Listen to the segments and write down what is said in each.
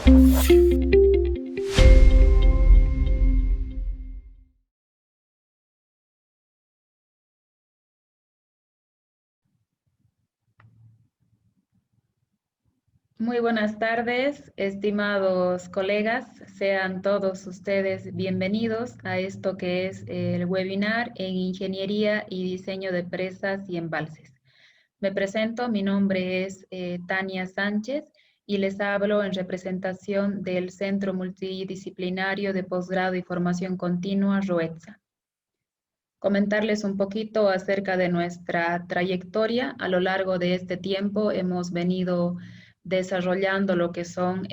Muy buenas tardes, estimados colegas. Sean todos ustedes bienvenidos a esto que es el webinar en Ingeniería y Diseño de Presas y Embalses. Me presento, mi nombre es Tania Sánchez y les hablo en representación del Centro Multidisciplinario de Posgrado y Formación Continua, ROETSA. Comentarles un poquito acerca de nuestra trayectoria. A lo largo de este tiempo hemos venido desarrollando lo que son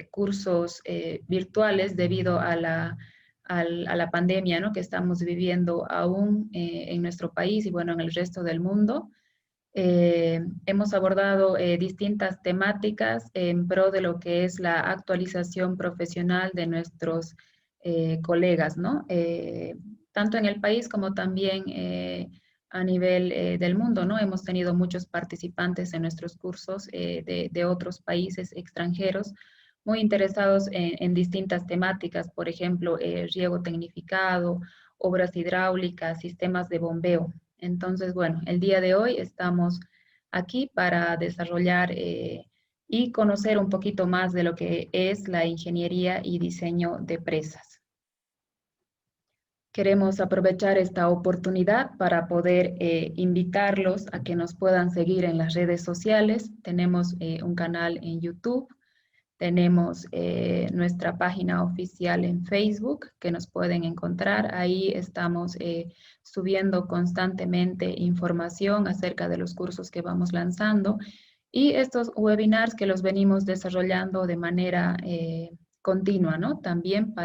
cursos virtuales debido a la pandemia, ¿no?, que estamos viviendo aún en nuestro país y bueno, en el resto del mundo. Hemos abordado distintas temáticas en pro de lo que es la actualización profesional de nuestros colegas, ¿no? Tanto en el país como también a nivel del mundo, ¿no? Hemos tenido muchos participantes en nuestros cursos de otros países extranjeros muy interesados en distintas temáticas, por ejemplo, riego tecnificado, obras hidráulicas, sistemas de bombeo. Entonces, bueno, el día de hoy estamos aquí para desarrollar y conocer un poquito más de lo que es la ingeniería y diseño de presas. Queremos aprovechar esta oportunidad para poder invitarlos a que nos puedan seguir en las redes sociales. Tenemos un canal en YouTube, tenemos nuestra página oficial en Facebook que nos pueden encontrar. Ahí estamos subiendo constantemente información acerca de los cursos que vamos lanzando y estos webinars que los venimos desarrollando de manera continua, ¿no? También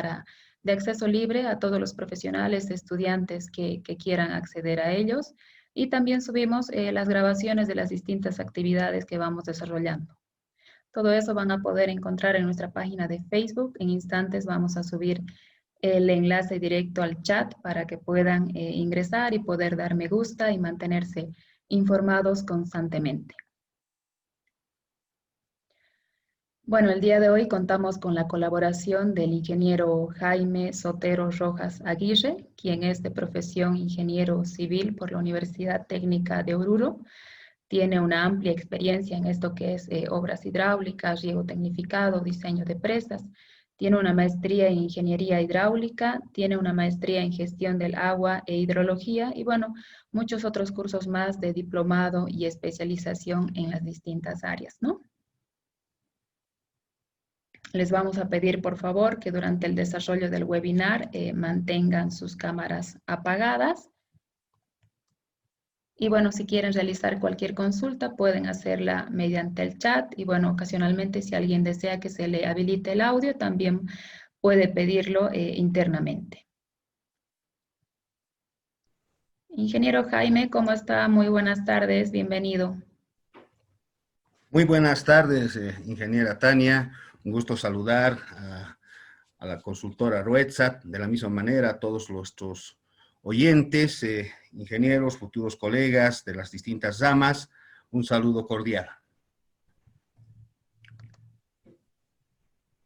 de acceso libre a todos los profesionales, estudiantes que quieran acceder a ellos. Y también subimos las grabaciones de las distintas actividades que vamos desarrollando. Todo eso van a poder encontrar en nuestra página de Facebook. En instantes vamos a subir el enlace directo al chat para que puedan ingresar y poder dar me gusta y mantenerse informados constantemente. Bueno, el día de hoy contamos con la colaboración del ingeniero Jaime Sotero Rojas Aguirre, quien es de profesión ingeniero civil por la Universidad Técnica de Oruro. Tiene una amplia experiencia en esto que es obras hidráulicas, riego tecnificado, diseño de presas. Tiene una maestría en ingeniería hidráulica, tiene una maestría en gestión del agua e hidrología y bueno, muchos otros cursos más de diplomado y especialización en las distintas áreas, ¿no? Les vamos a pedir, por favor, que durante el desarrollo del webinar mantengan sus cámaras apagadas. Y bueno, si quieren realizar cualquier consulta, pueden hacerla mediante el chat. Y bueno, ocasionalmente, si alguien desea que se le habilite el audio, también puede pedirlo internamente. Ingeniero Jaime, ¿cómo está? Muy buenas tardes, bienvenido. Muy buenas tardes, ingeniera Tania. Un gusto saludar a la consultora ROETSA, de la misma manera a todos nuestros oyentes, ingenieros, futuros colegas de las distintas ramas. Un saludo cordial.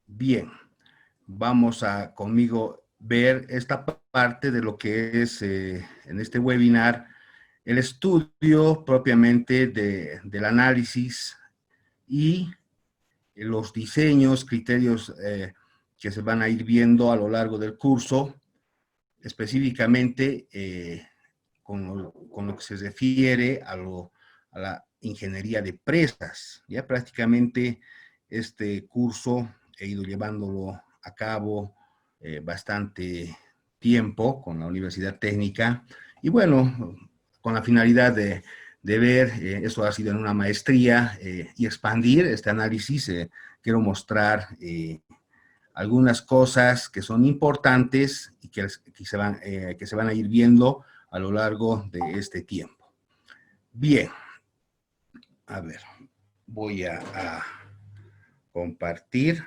Bien, vamos a conmigo ver esta parte de lo que es en este webinar el estudio propiamente del análisis y los diseños, criterios que se van a ir viendo a lo largo del curso, específicamente con lo que se refiere a la ingeniería de presas. Ya prácticamente este curso he ido llevándolo a cabo bastante tiempo con la Universidad Técnica y bueno, con la finalidad de ver, eso ha sido en una maestría y expandir este análisis. Quiero mostrar algunas cosas que son importantes y que se van a ir viendo a lo largo de este tiempo. Bien, a ver, voy a compartir.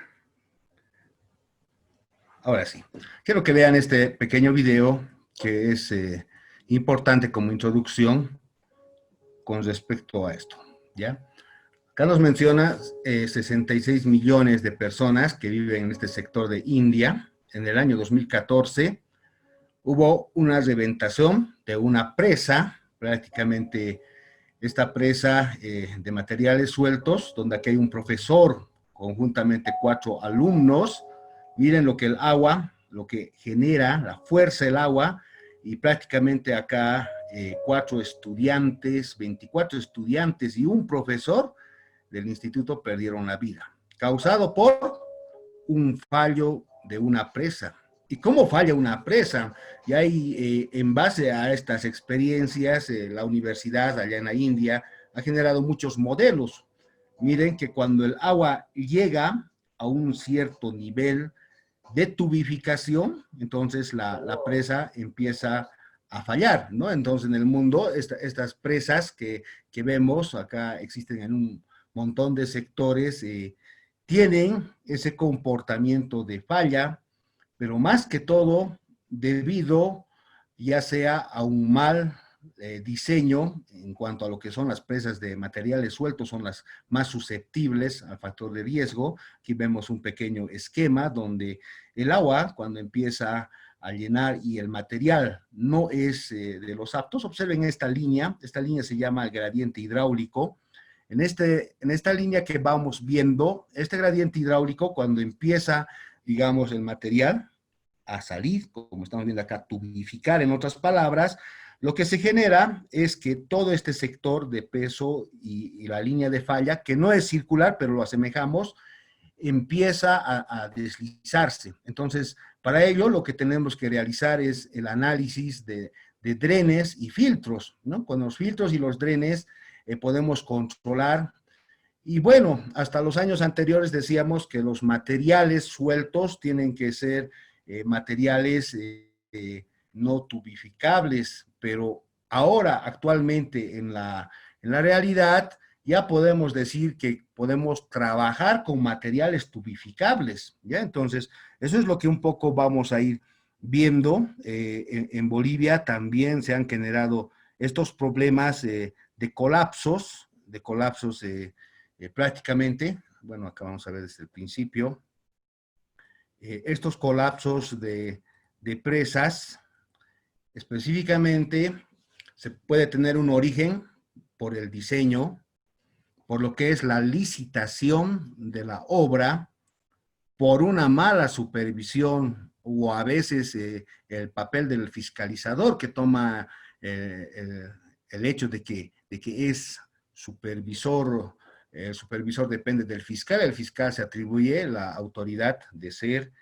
Ahora sí, quiero que vean este pequeño video que es importante como introducción con respecto a esto, ¿ya? Carlos menciona 66 millones de personas que viven en este sector de India. En el año 2014 hubo una reventación de una presa, prácticamente esta presa de materiales sueltos, donde aquí hay un profesor, conjuntamente 4 alumnos. Miren lo que el agua, lo que genera, la fuerza del agua, y prácticamente acá 4 estudiantes, 24 estudiantes y un profesor del instituto perdieron la vida, causado por un fallo de una presa. ¿Y cómo falla una presa? Y ahí, en base a estas experiencias, la universidad allá en la India ha generado muchos modelos. Miren que cuando el agua llega a un cierto nivel de tubificación, entonces la presa empieza a fallar, ¿no? Entonces en el mundo estas presas que vemos acá existen en un montón de sectores, tienen ese comportamiento de falla, pero más que todo debido ya sea a un mal diseño en cuanto a lo que son las presas de materiales sueltos, son las más susceptibles al factor de riesgo. Aquí vemos un pequeño esquema donde el agua, cuando empieza a llenar y el material no es de los aptos, observen esta línea se llama el gradiente hidráulico. En esta línea que vamos viendo, este gradiente hidráulico, cuando empieza, digamos, el material a salir, como estamos viendo acá, tubificar, en otras palabras, lo que se genera es que todo este sector de peso y la línea de falla, que no es circular, pero lo asemejamos, empieza a deslizarse. Entonces, para ello, lo que tenemos que realizar es el análisis de drenes y filtros, ¿no? Con los filtros y los drenes podemos controlar. Y bueno, hasta los años anteriores decíamos que los materiales sueltos tienen que ser materiales no tubificables, pero ahora, actualmente, en la realidad, ya podemos decir que podemos trabajar con materiales tubificables, ¿ya? Entonces, eso es lo que un poco vamos a ir viendo. En Bolivia también se han generado estos problemas de colapsos prácticamente. Bueno, acá vamos a ver desde el principio. Estos colapsos de presas, específicamente, se puede tener un origen por el diseño, por lo que es la licitación de la obra, por una mala supervisión o a veces el papel del fiscalizador que toma el hecho de que es supervisor. El supervisor depende del fiscal, el fiscal se atribuye la autoridad de ser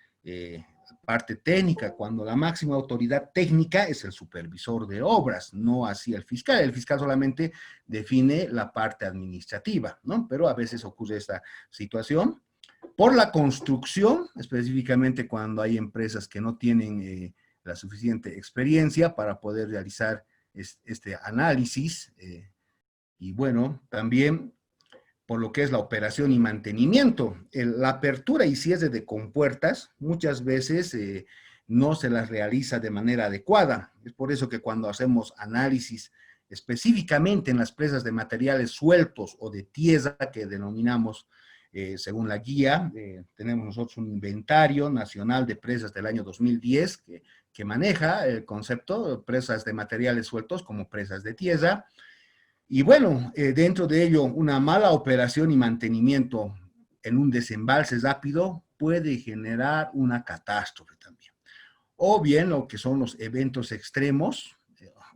parte técnica, cuando la máxima autoridad técnica es el supervisor de obras, no así el fiscal solamente define la parte administrativa, ¿no? Pero a veces ocurre esta situación. Por la construcción, específicamente cuando hay empresas que no tienen la suficiente experiencia para poder realizar este análisis, y bueno, también por lo que es la operación y mantenimiento. La apertura y cierre de compuertas muchas veces no se las realiza de manera adecuada. Es por eso que cuando hacemos análisis específicamente en las presas de materiales sueltos o de tierra, que denominamos según la guía, tenemos nosotros un inventario nacional de presas del año 2010 que maneja el concepto de presas de materiales sueltos como presas de tierra. Y bueno, dentro de ello, una mala operación y mantenimiento en un desembalse rápido puede generar una catástrofe también. O bien lo que son los eventos extremos.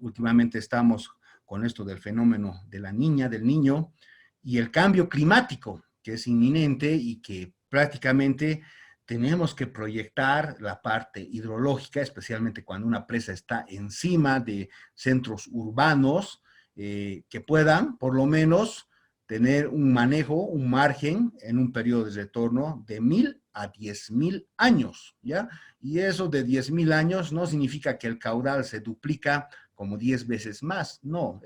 Últimamente estamos con esto del fenómeno de la niña, del niño, y el cambio climático, que es inminente y que prácticamente tenemos que proyectar la parte hidrológica, especialmente cuando una presa está encima de centros urbanos, que puedan, por lo menos, tener un manejo, un margen en un periodo de retorno de 1000 a 10.000 años, ¿ya? Y eso de 10.000 años no significa que el caudal se duplica como 10 veces más, no,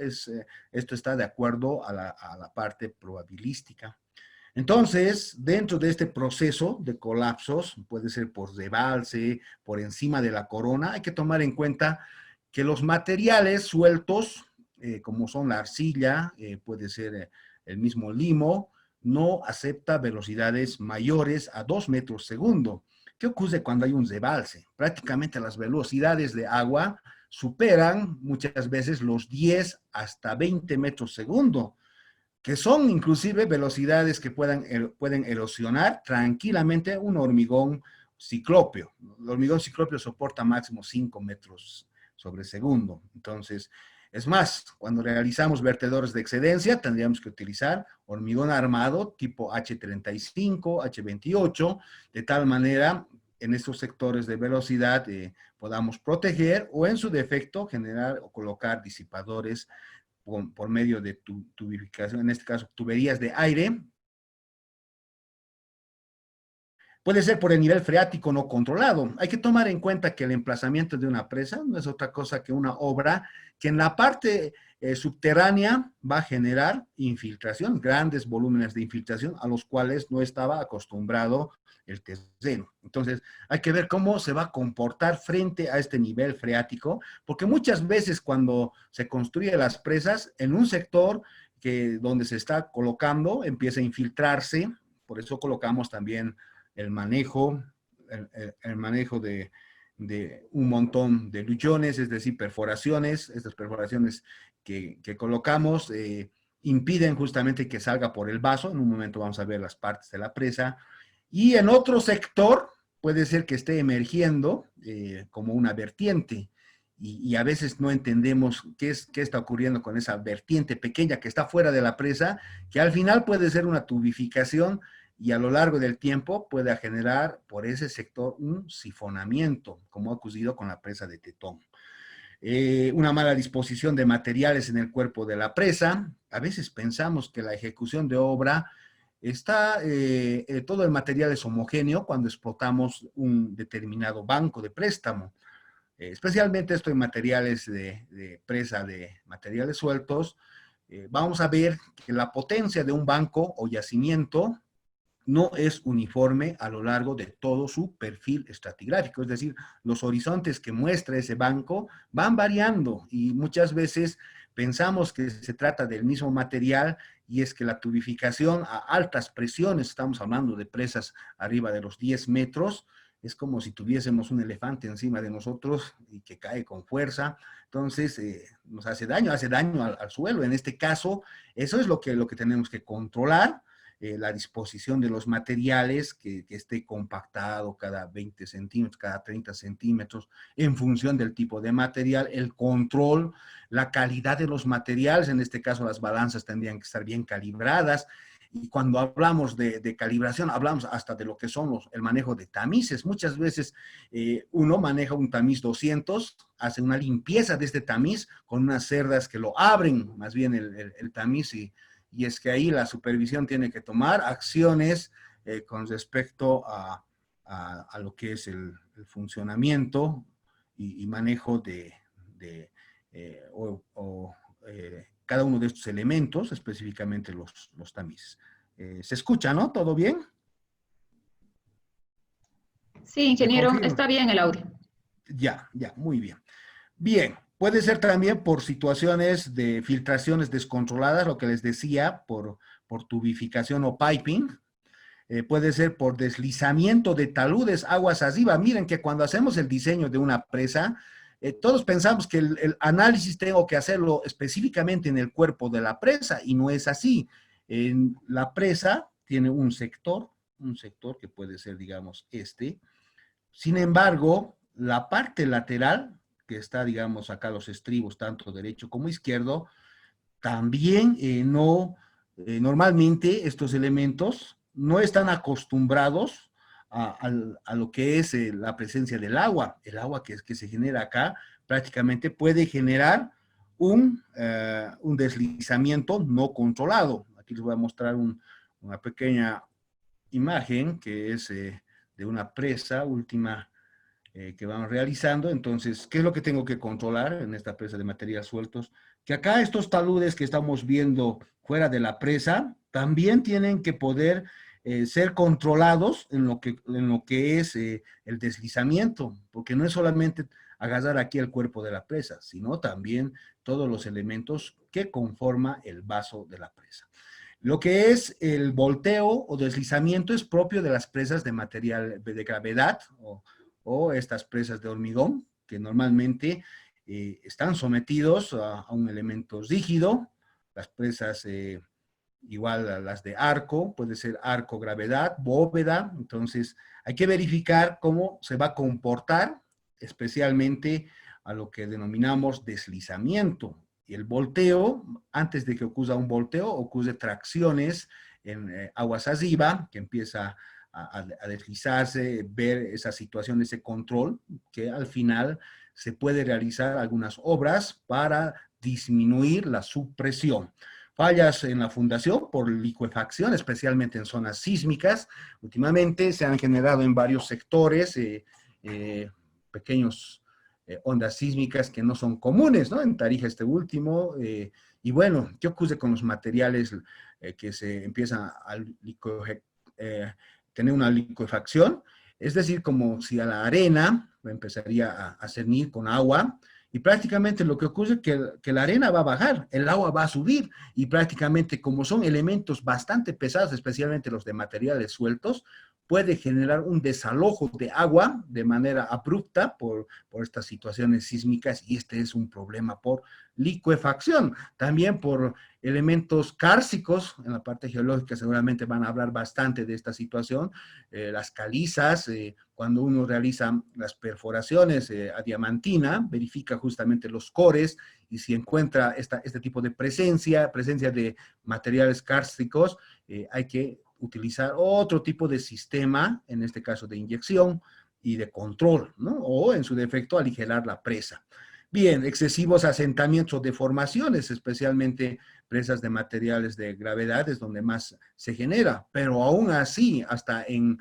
esto está de acuerdo a la parte probabilística. Entonces, dentro de este proceso de colapsos, puede ser por rebalse, por encima de la corona, hay que tomar en cuenta que los materiales sueltos, como son la arcilla, puede ser el mismo limo, no acepta velocidades mayores a 2 metros segundo. ¿Qué ocurre cuando hay un rebalse? Prácticamente las velocidades de agua superan muchas veces los 10 hasta 20 metros segundo, que son inclusive velocidades que pueden erosionar tranquilamente un hormigón ciclópeo. El hormigón ciclópeo soporta máximo 5 metros sobre segundo. Entonces, es más, cuando realizamos vertedores de excedencia, tendríamos que utilizar hormigón armado tipo H35, H28, de tal manera en estos sectores de velocidad podamos proteger o en su defecto generar o colocar disipadores por medio de tubificación, en este caso tuberías de aire. Puede ser por el nivel freático no controlado. Hay que tomar en cuenta que el emplazamiento de una presa no es otra cosa que una obra que en la parte subterránea va a generar infiltración, grandes volúmenes de infiltración a los cuales no estaba acostumbrado el terreno. Entonces, hay que ver cómo se va a comportar frente a este nivel freático, porque muchas veces cuando se construyen las presas, en un sector donde se está colocando, empieza a infiltrarse, por eso colocamos también el manejo, el manejo de un montón de luchones, es decir, perforaciones. Estas perforaciones que colocamos impiden justamente que salga por el vaso. En un momento vamos a ver las partes de la presa. Y en otro sector puede ser que esté emergiendo como una vertiente. Y a veces no entendemos qué está ocurriendo con esa vertiente pequeña que está fuera de la presa, que al final puede ser una tubificación y a lo largo del tiempo puede generar por ese sector un sifonamiento, como ha ocurrido con la presa de Tetón. Una mala disposición de materiales en el cuerpo de la presa. A veces pensamos que la ejecución de obra todo el material es homogéneo cuando explotamos un determinado banco de préstamo. Especialmente esto en materiales de presa de materiales sueltos. Vamos a ver que la potencia de un banco o yacimiento no es uniforme a lo largo de todo su perfil estratigráfico, es decir, los horizontes que muestra ese banco van variando y muchas veces pensamos que se trata del mismo material y es que la tubificación a altas presiones, estamos hablando de presas arriba de los 10 metros, es como si tuviésemos un elefante encima de nosotros y que cae con fuerza, entonces nos hace daño al suelo. En este caso, eso es lo que tenemos que controlar, la disposición de los materiales, que esté compactado cada 20 centímetros, cada 30 centímetros, en función del tipo de material, el control, la calidad de los materiales, en este caso las balanzas tendrían que estar bien calibradas, y cuando hablamos de calibración, hablamos hasta de lo que son el manejo de tamices. Muchas veces uno maneja un tamiz 200, hace una limpieza de este tamiz con unas cerdas que lo abren, más bien el tamiz, y es que ahí la supervisión tiene que tomar acciones con respecto a lo que es el funcionamiento y manejo de cada uno de estos elementos, específicamente los tamices. ¿Se escucha, no? ¿Todo bien? Sí, Me ingeniero, confirmo. está bien el audio. Ya, muy bien. Bien, puede ser también por situaciones de filtraciones descontroladas, lo que les decía, por tubificación o piping. Puede ser por deslizamiento de taludes aguas arriba. Miren que cuando hacemos el diseño de una presa, todos pensamos que el análisis tengo que hacerlo específicamente en el cuerpo de la presa, y no es así. La presa tiene un sector que puede ser, digamos, Sin embargo, la parte lateral, que está, digamos, acá los estribos, tanto derecho como izquierdo, también normalmente estos elementos no están acostumbrados a lo que es la presencia del agua. El agua que se genera acá prácticamente puede generar un deslizamiento no controlado. Aquí les voy a mostrar una pequeña imagen que es de una presa última que vamos realizando. Entonces, ¿qué es lo que tengo que controlar en esta presa de materiales sueltos? Que acá estos taludes que estamos viendo fuera de la presa también tienen que poder ser controlados en lo que es el deslizamiento, porque no es solamente agarrar aquí el cuerpo de la presa, sino también todos los elementos que conforman el vaso de la presa. Lo que es el volteo o deslizamiento es propio de las presas de material de gravedad o estas presas de hormigón, que normalmente están sometidos a un elemento rígido. Las presas igual a las de arco, puede ser arco gravedad, bóveda. Entonces hay que verificar cómo se va a comportar, especialmente a lo que denominamos deslizamiento. Y el volteo, antes de que ocurra un volteo, ocurre tracciones en aguas arriba, que empieza a deslizarse, ver esa situación, ese control, que al final se puede realizar algunas obras para disminuir la subpresión. Fallas en la fundación por liquefacción, especialmente en zonas sísmicas. Últimamente se han generado en varios sectores pequeños ondas sísmicas que no son comunes, ¿no? En Tarija este último. Y bueno, ¿qué ocurre con los materiales que se empiezan a tener una liquefacción? Es decir, como si a la arena empezaría a cernir con agua, y prácticamente lo que ocurre es que la arena va a bajar, el agua va a subir, y prácticamente como son elementos bastante pesados, especialmente los de materiales sueltos, puede generar un desalojo de agua de manera abrupta por estas situaciones sísmicas, y este es un problema por liquefacción. También por elementos kársticos, en la parte geológica seguramente van a hablar bastante de esta situación, las calizas, cuando uno realiza las perforaciones a diamantina, verifica justamente los cores, y si encuentra este tipo de presencia de materiales kársticos, hay que utilizar otro tipo de sistema, en este caso de inyección y de control, ¿no? O en su defecto aligerar la presa. Bien, excesivos asentamientos o deformaciones, especialmente presas de materiales de gravedad, es donde más se genera, pero aún así, hasta en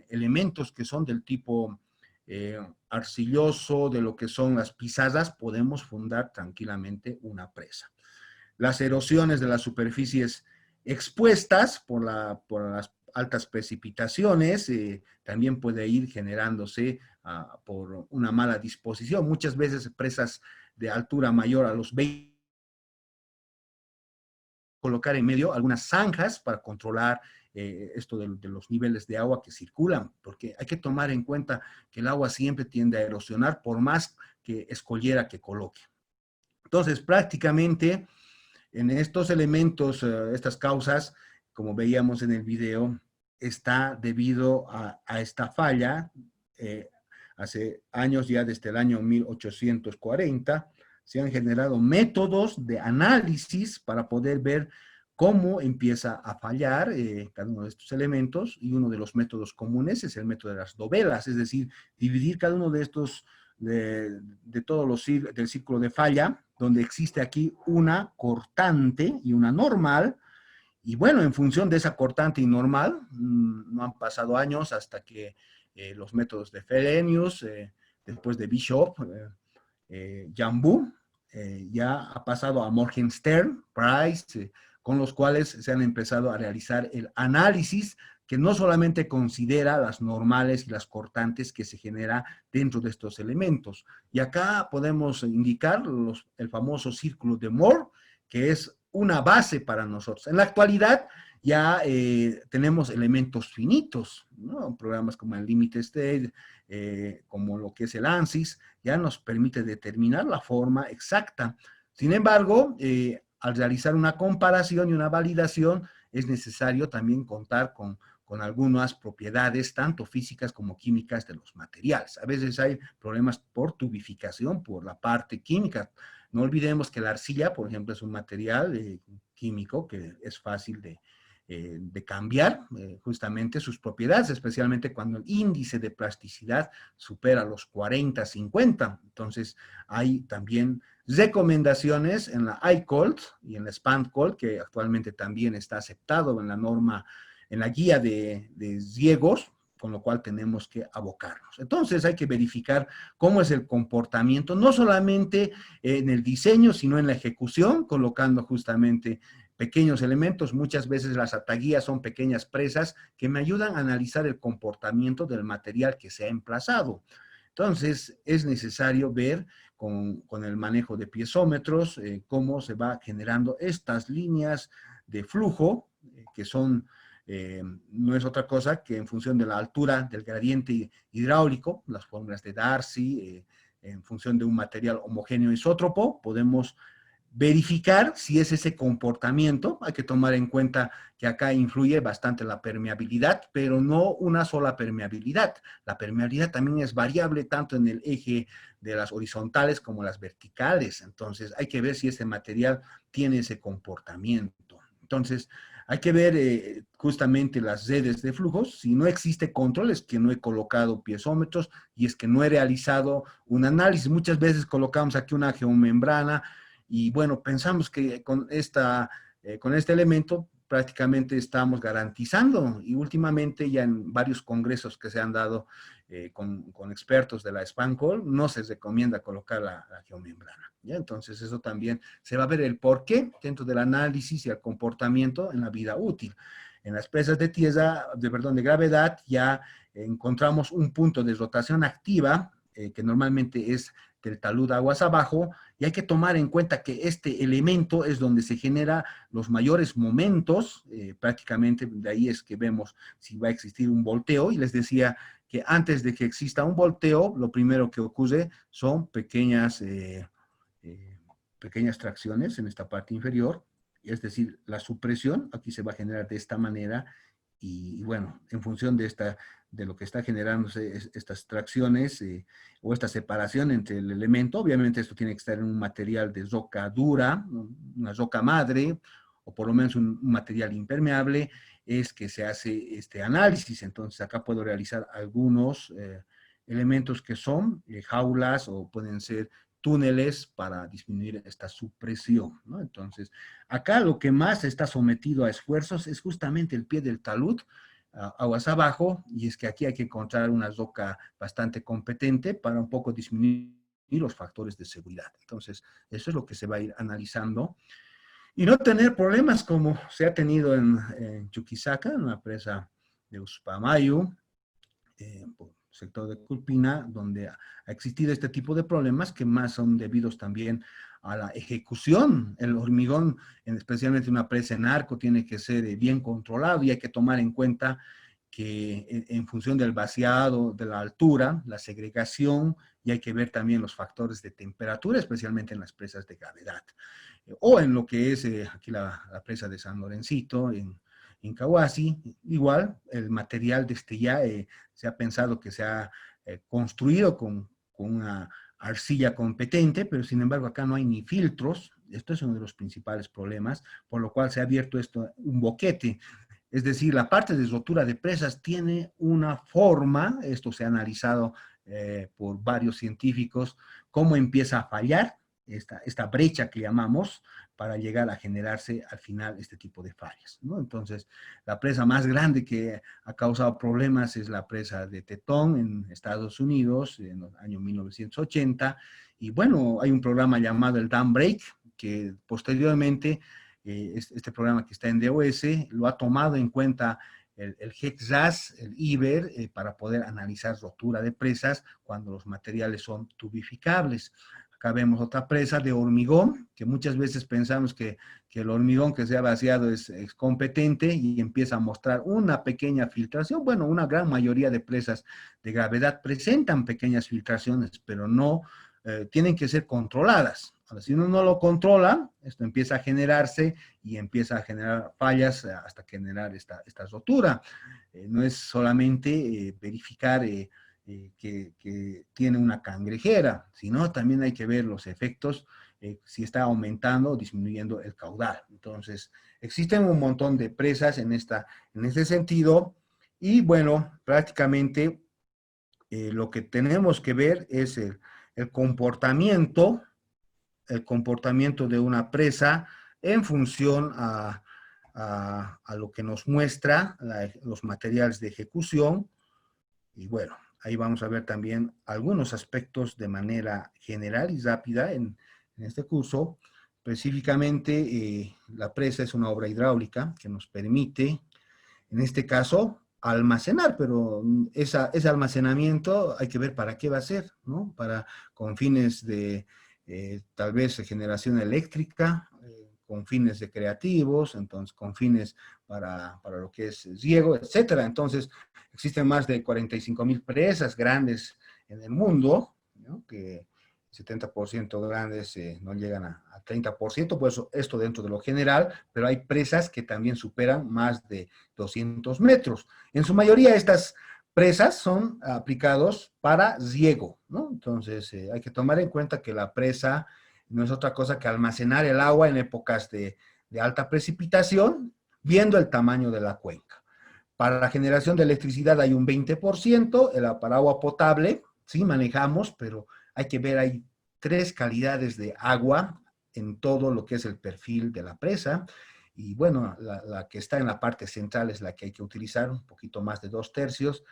elementos que son del tipo arcilloso, de lo que son las pisadas, podemos fundar tranquilamente una presa. Las erosiones de las superficies expuestas por las altas precipitaciones también puede ir generándose por una mala disposición. Muchas veces presas de altura mayor a los 20, colocar en medio algunas zanjas para controlar esto de los niveles de agua que circulan, porque hay que tomar en cuenta que el agua siempre tiende a erosionar por más que escollera que coloque. Entonces, prácticamente en estos elementos, estas causas, como veíamos en el video, está debido a esta falla. Hace años, ya desde el año 1840, se han generado métodos de análisis para poder ver cómo empieza a fallar cada uno de estos elementos, y uno de los métodos comunes es el método de las dovelas, es decir, dividir cada uno de estos, de todos los del círculo de falla, donde existe aquí una cortante y una normal, y bueno, en función de esa cortante y normal, no han pasado años hasta que los métodos de Frobenius, después de Bishop, Jambu, ya ha pasado a Morgenstern, Price, con los cuales se han empezado a realizar el análisis que no solamente considera las normales y las cortantes que se genera dentro de estos elementos. Y acá podemos indicar el famoso círculo de Moore, que es una base para nosotros. En la actualidad ya tenemos elementos finitos, ¿no? Programas como el Limit State, como lo que es el ANSYS, ya nos permite determinar la forma exacta. Sin embargo, al realizar una comparación y una validación, es necesario también contar con algunas propiedades, tanto físicas como químicas de los materiales. A veces hay problemas por tubificación, por la parte química. No olvidemos que la arcilla, por ejemplo, es un material químico que es fácil de cambiar justamente sus propiedades, especialmente cuando el índice de plasticidad supera los 40, 50. Entonces, hay también recomendaciones en la ICOLT y en la SPANCOLT, que actualmente también está aceptado en la norma, en la guía de riegos, con lo cual tenemos que abocarnos. Entonces hay que verificar cómo es el comportamiento, no solamente en el diseño, sino en la ejecución, colocando justamente pequeños elementos. Muchas veces las ataguías son pequeñas presas que me ayudan a analizar el comportamiento del material que se ha emplazado. Entonces, es necesario ver con el manejo de piezómetros cómo se va generando estas líneas de flujo, que son, no es otra cosa que en función de la altura del gradiente hidráulico, las fórmulas de Darcy, en función de un material homogéneo isótropo, podemos verificar si es ese comportamiento. Hay que tomar en cuenta que acá influye bastante la permeabilidad, pero no una sola permeabilidad. La permeabilidad también es variable tanto en el eje de las horizontales como las verticales. Entonces, hay que ver si ese material tiene ese comportamiento. Entonces, hay que ver justamente las redes de flujos. Si no existe control, es que no he colocado piezómetros y es que no he realizado un análisis. Muchas veces colocamos aquí una geomembrana y bueno, pensamos que con este elemento prácticamente estamos garantizando, y últimamente ya en varios congresos que se han dado con expertos de la SPANCOL, no se recomienda colocar la geomembrana, ¿ya? Entonces eso también se va a ver el porqué dentro del análisis y el comportamiento en la vida útil. En las presas de tierra, de gravedad, ya encontramos un punto de rotación activa, que normalmente es del talud aguas abajo, y hay que tomar en cuenta que este elemento es donde se genera los mayores momentos, prácticamente de ahí es que vemos si va a existir un volteo, y les decía que antes de que exista un volteo, lo primero que ocurre son eh, pequeñas tracciones en esta parte inferior, es decir, la supresión aquí se va a generar de esta manera, y bueno, en función de lo que está generándose estas tracciones o esta separación entre el elemento, obviamente esto tiene que estar en un material de roca dura, una roca madre, o por lo menos un material impermeable, es que se hace este análisis. Entonces acá puedo realizar algunos elementos que son jaulas o pueden ser túneles para disminuir esta supresión, ¿no? Entonces, acá lo que más está sometido a esfuerzos es justamente el pie del talud, aguas abajo, y es que aquí hay que encontrar una roca bastante competente para un poco disminuir los factores de seguridad. Entonces, eso es lo que se va a ir analizando y no tener problemas como se ha tenido en Chuquisaca, en la presa de Uspamayu, sector de Culpina, donde ha existido este tipo de problemas que más son debidos también a la ejecución. El hormigón, especialmente una presa en arco, tiene que ser bien controlado, y hay que tomar en cuenta que en función del vaciado, de la altura, la segregación, y hay que ver también los factores de temperatura, especialmente en las presas de gravedad. O en lo que es aquí la presa de San Lorencito, en Kawasi, igual el material de este ya se ha pensado que se ha construido con una arcilla competente, pero sin embargo acá no hay ni filtros. Esto es uno de los principales problemas, por lo cual se ha abierto esto, un boquete. Es decir, la parte de rotura de presas tiene una forma, esto se ha analizado por varios científicos, cómo empieza a fallar esta brecha que llamamos, para llegar a generarse al final este tipo de fallas, ¿no? Entonces, la presa más grande que ha causado problemas es la presa de Tetón en Estados Unidos en los años 1980, y bueno, hay un programa llamado el Dam Break, que posteriormente este programa que está en DOS lo ha tomado en cuenta el HEC-RAS, el IBER, para poder analizar rotura de presas cuando los materiales son tubificables. Acá vemos otra presa de hormigón, que muchas veces pensamos que el hormigón que se ha vaciado es competente y empieza a mostrar una pequeña filtración. Bueno, una gran mayoría de presas de gravedad presentan pequeñas filtraciones, pero no tienen que ser controladas. Ahora, si uno no lo controla, esto empieza a generarse y empieza a generar fallas hasta generar esta rotura. No es solamente verificar que tiene una cangrejera, sino también hay que ver los efectos, si está aumentando o disminuyendo el caudal. Entonces, existen un montón de presas en ese sentido, y bueno, prácticamente lo que tenemos que ver es el comportamiento, el comportamiento de una presa en función a lo que nos muestra los materiales de ejecución. Y bueno, ahí vamos a ver también algunos aspectos de manera general y rápida en este curso. Específicamente, la presa es una obra hidráulica que nos permite, en este caso, almacenar, pero ese almacenamiento hay que ver para qué va a ser, ¿no? Con fines de tal vez generación eléctrica, con fines recreativos, entonces con fines para lo que es riego, etcétera. Entonces, existen más de 45,000 presas grandes en el mundo, ¿no? Que 70% grandes no llegan a 30%, pues esto dentro de lo general, pero hay presas que también superan más de 200 metros. En su mayoría estas presas son aplicados para riego, ¿no? Entonces hay que tomar en cuenta que la presa no es otra cosa que almacenar el agua en épocas de alta precipitación, viendo el tamaño de la cuenca. Para la generación de electricidad hay un 20%, para agua potable, sí manejamos, pero hay que ver, hay 3 calidades de agua en todo lo que es el perfil de la presa, y bueno, la que está en la parte central es la que hay que utilizar, un poquito más de 2/3,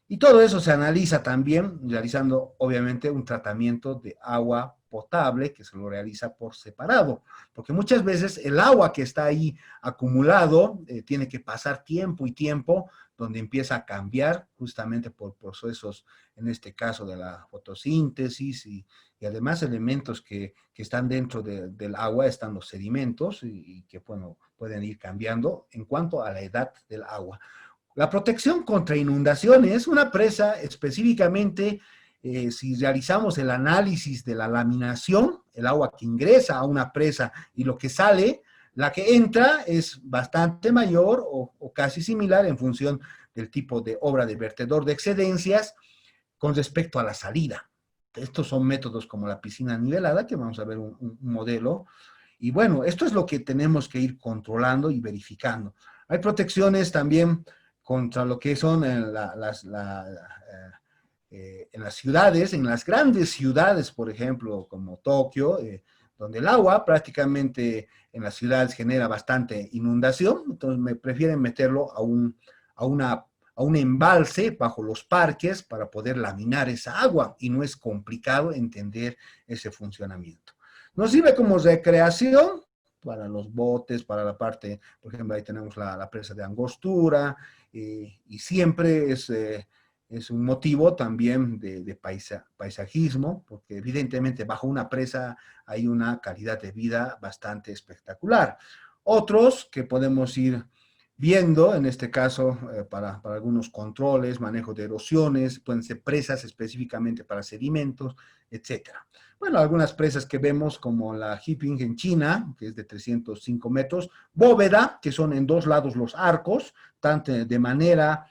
y todo eso se analiza también realizando, obviamente, un tratamiento de agua potable que se lo realiza por separado, porque muchas veces el agua que está ahí acumulado tiene que pasar tiempo y tiempo, donde empieza a cambiar justamente por procesos, en este caso de la fotosíntesis, y además elementos que están dentro del agua, están los sedimentos y que bueno, pueden ir cambiando en cuanto a la edad del agua. La protección contra inundaciones, una presa específicamente, si realizamos el análisis de la laminación, el agua que ingresa a una presa y lo que sale, la que entra es bastante mayor o casi similar en función del tipo de obra de vertedor de excedencias con respecto a la salida. Estos son métodos como la piscina nivelada, que vamos a ver un modelo. Y bueno, esto es lo que tenemos que ir controlando y verificando. Hay protecciones también contra lo que son en las ciudades, en las grandes ciudades, por ejemplo, como Tokio, donde el agua prácticamente en las ciudades genera bastante inundación, entonces me prefieren meterlo a, una, a un embalse bajo los parques para poder laminar esa agua, y no es complicado entender ese funcionamiento. Nos sirve como recreación para los botes, para la parte, por ejemplo, ahí tenemos la presa de Angostura, y siempre es un motivo también de paisajismo, porque evidentemente bajo una presa hay una calidad de vida bastante espectacular. Otros que podemos ir viendo, en este caso, para algunos controles, manejo de erosiones, pueden ser presas específicamente para sedimentos, etcétera. Bueno, algunas presas que vemos como la Hiping en China, que es de 305 metros, bóveda, que son en dos lados los arcos, tanto de manera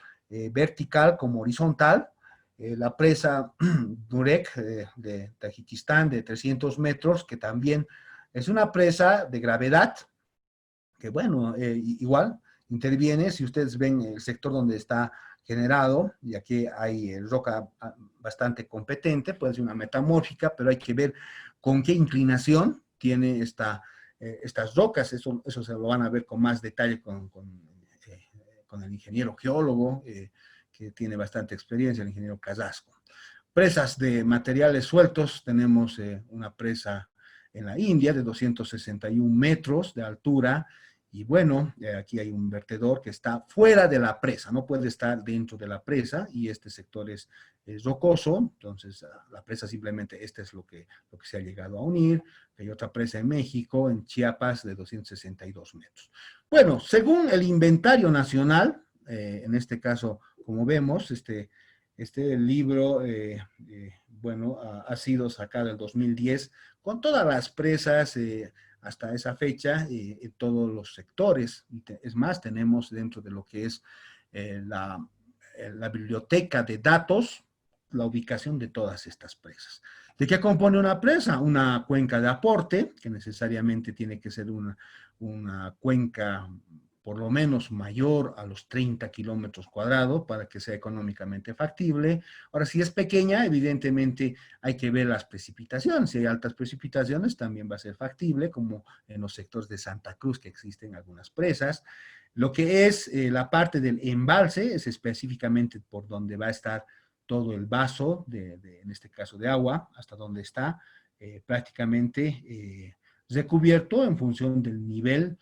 vertical como horizontal. La presa Durek de Tajikistán de 300 metros, que también es una presa de gravedad, que bueno, igual interviene, si ustedes ven el sector donde está generado, y aquí hay roca bastante competente, puede ser una metamórfica, pero hay que ver con qué inclinación tiene estas rocas, eso se lo van a ver con más detalle con el ingeniero geólogo, que tiene bastante experiencia, el ingeniero Casasco. Presas de materiales sueltos, tenemos una presa en la India de 261 metros de altura, y bueno, aquí hay un vertedor que está fuera de la presa, no puede estar dentro de la presa, y este sector es rocoso, entonces la presa simplemente, este es lo que se ha llegado a unir. Hay otra presa en México, en Chiapas, de 262 metros. Bueno, según el inventario nacional, en este caso, como vemos, este libro, bueno, ha sido sacado en 2010 con todas las presas, hasta esa fecha, en todos los sectores. Es más, tenemos dentro de lo que es la biblioteca de datos, la ubicación de todas estas presas. ¿De qué compone una presa? Una cuenca de aporte, que necesariamente tiene que ser una cuenca por lo menos mayor a los 30 kilómetros cuadrados para que sea económicamente factible. Ahora, si es pequeña, evidentemente hay que ver las precipitaciones. Si hay altas precipitaciones, también va a ser factible, como en los sectores de Santa Cruz, que existen algunas presas. Lo que es la parte del embalse es específicamente por donde va a estar todo el vaso, en este caso de agua, hasta donde está prácticamente recubierto en función del nivel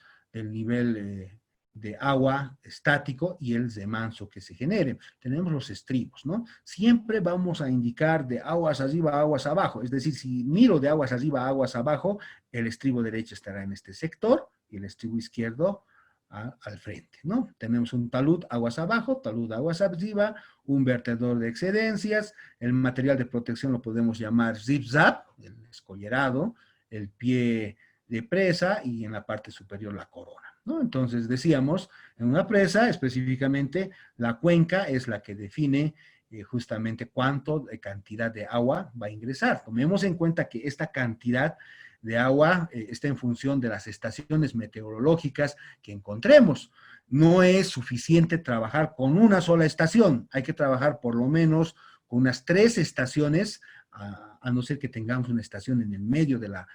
de agua estático y el remanso que se genere. Tenemos los estribos, ¿no? Siempre vamos a indicar de aguas arriba, aguas abajo. Es decir, si miro de aguas arriba, aguas abajo, el estribo derecho estará en este sector, y el estribo izquierdo al frente, ¿no? Tenemos un talud aguas abajo, talud aguas arriba, un vertedor de excedencias, el material de protección lo podemos llamar zip-zap, el escollerado, el pie de presa y en la parte superior la corona, ¿no? Entonces decíamos, en una presa específicamente la cuenca es la que define justamente cuánto de cantidad de agua va a ingresar. Tomemos en cuenta que esta cantidad de agua está en función de las estaciones meteorológicas que encontremos. No es suficiente trabajar con una sola estación, hay que trabajar por lo menos con unas 3 estaciones, a no ser que tengamos una estación en el medio de la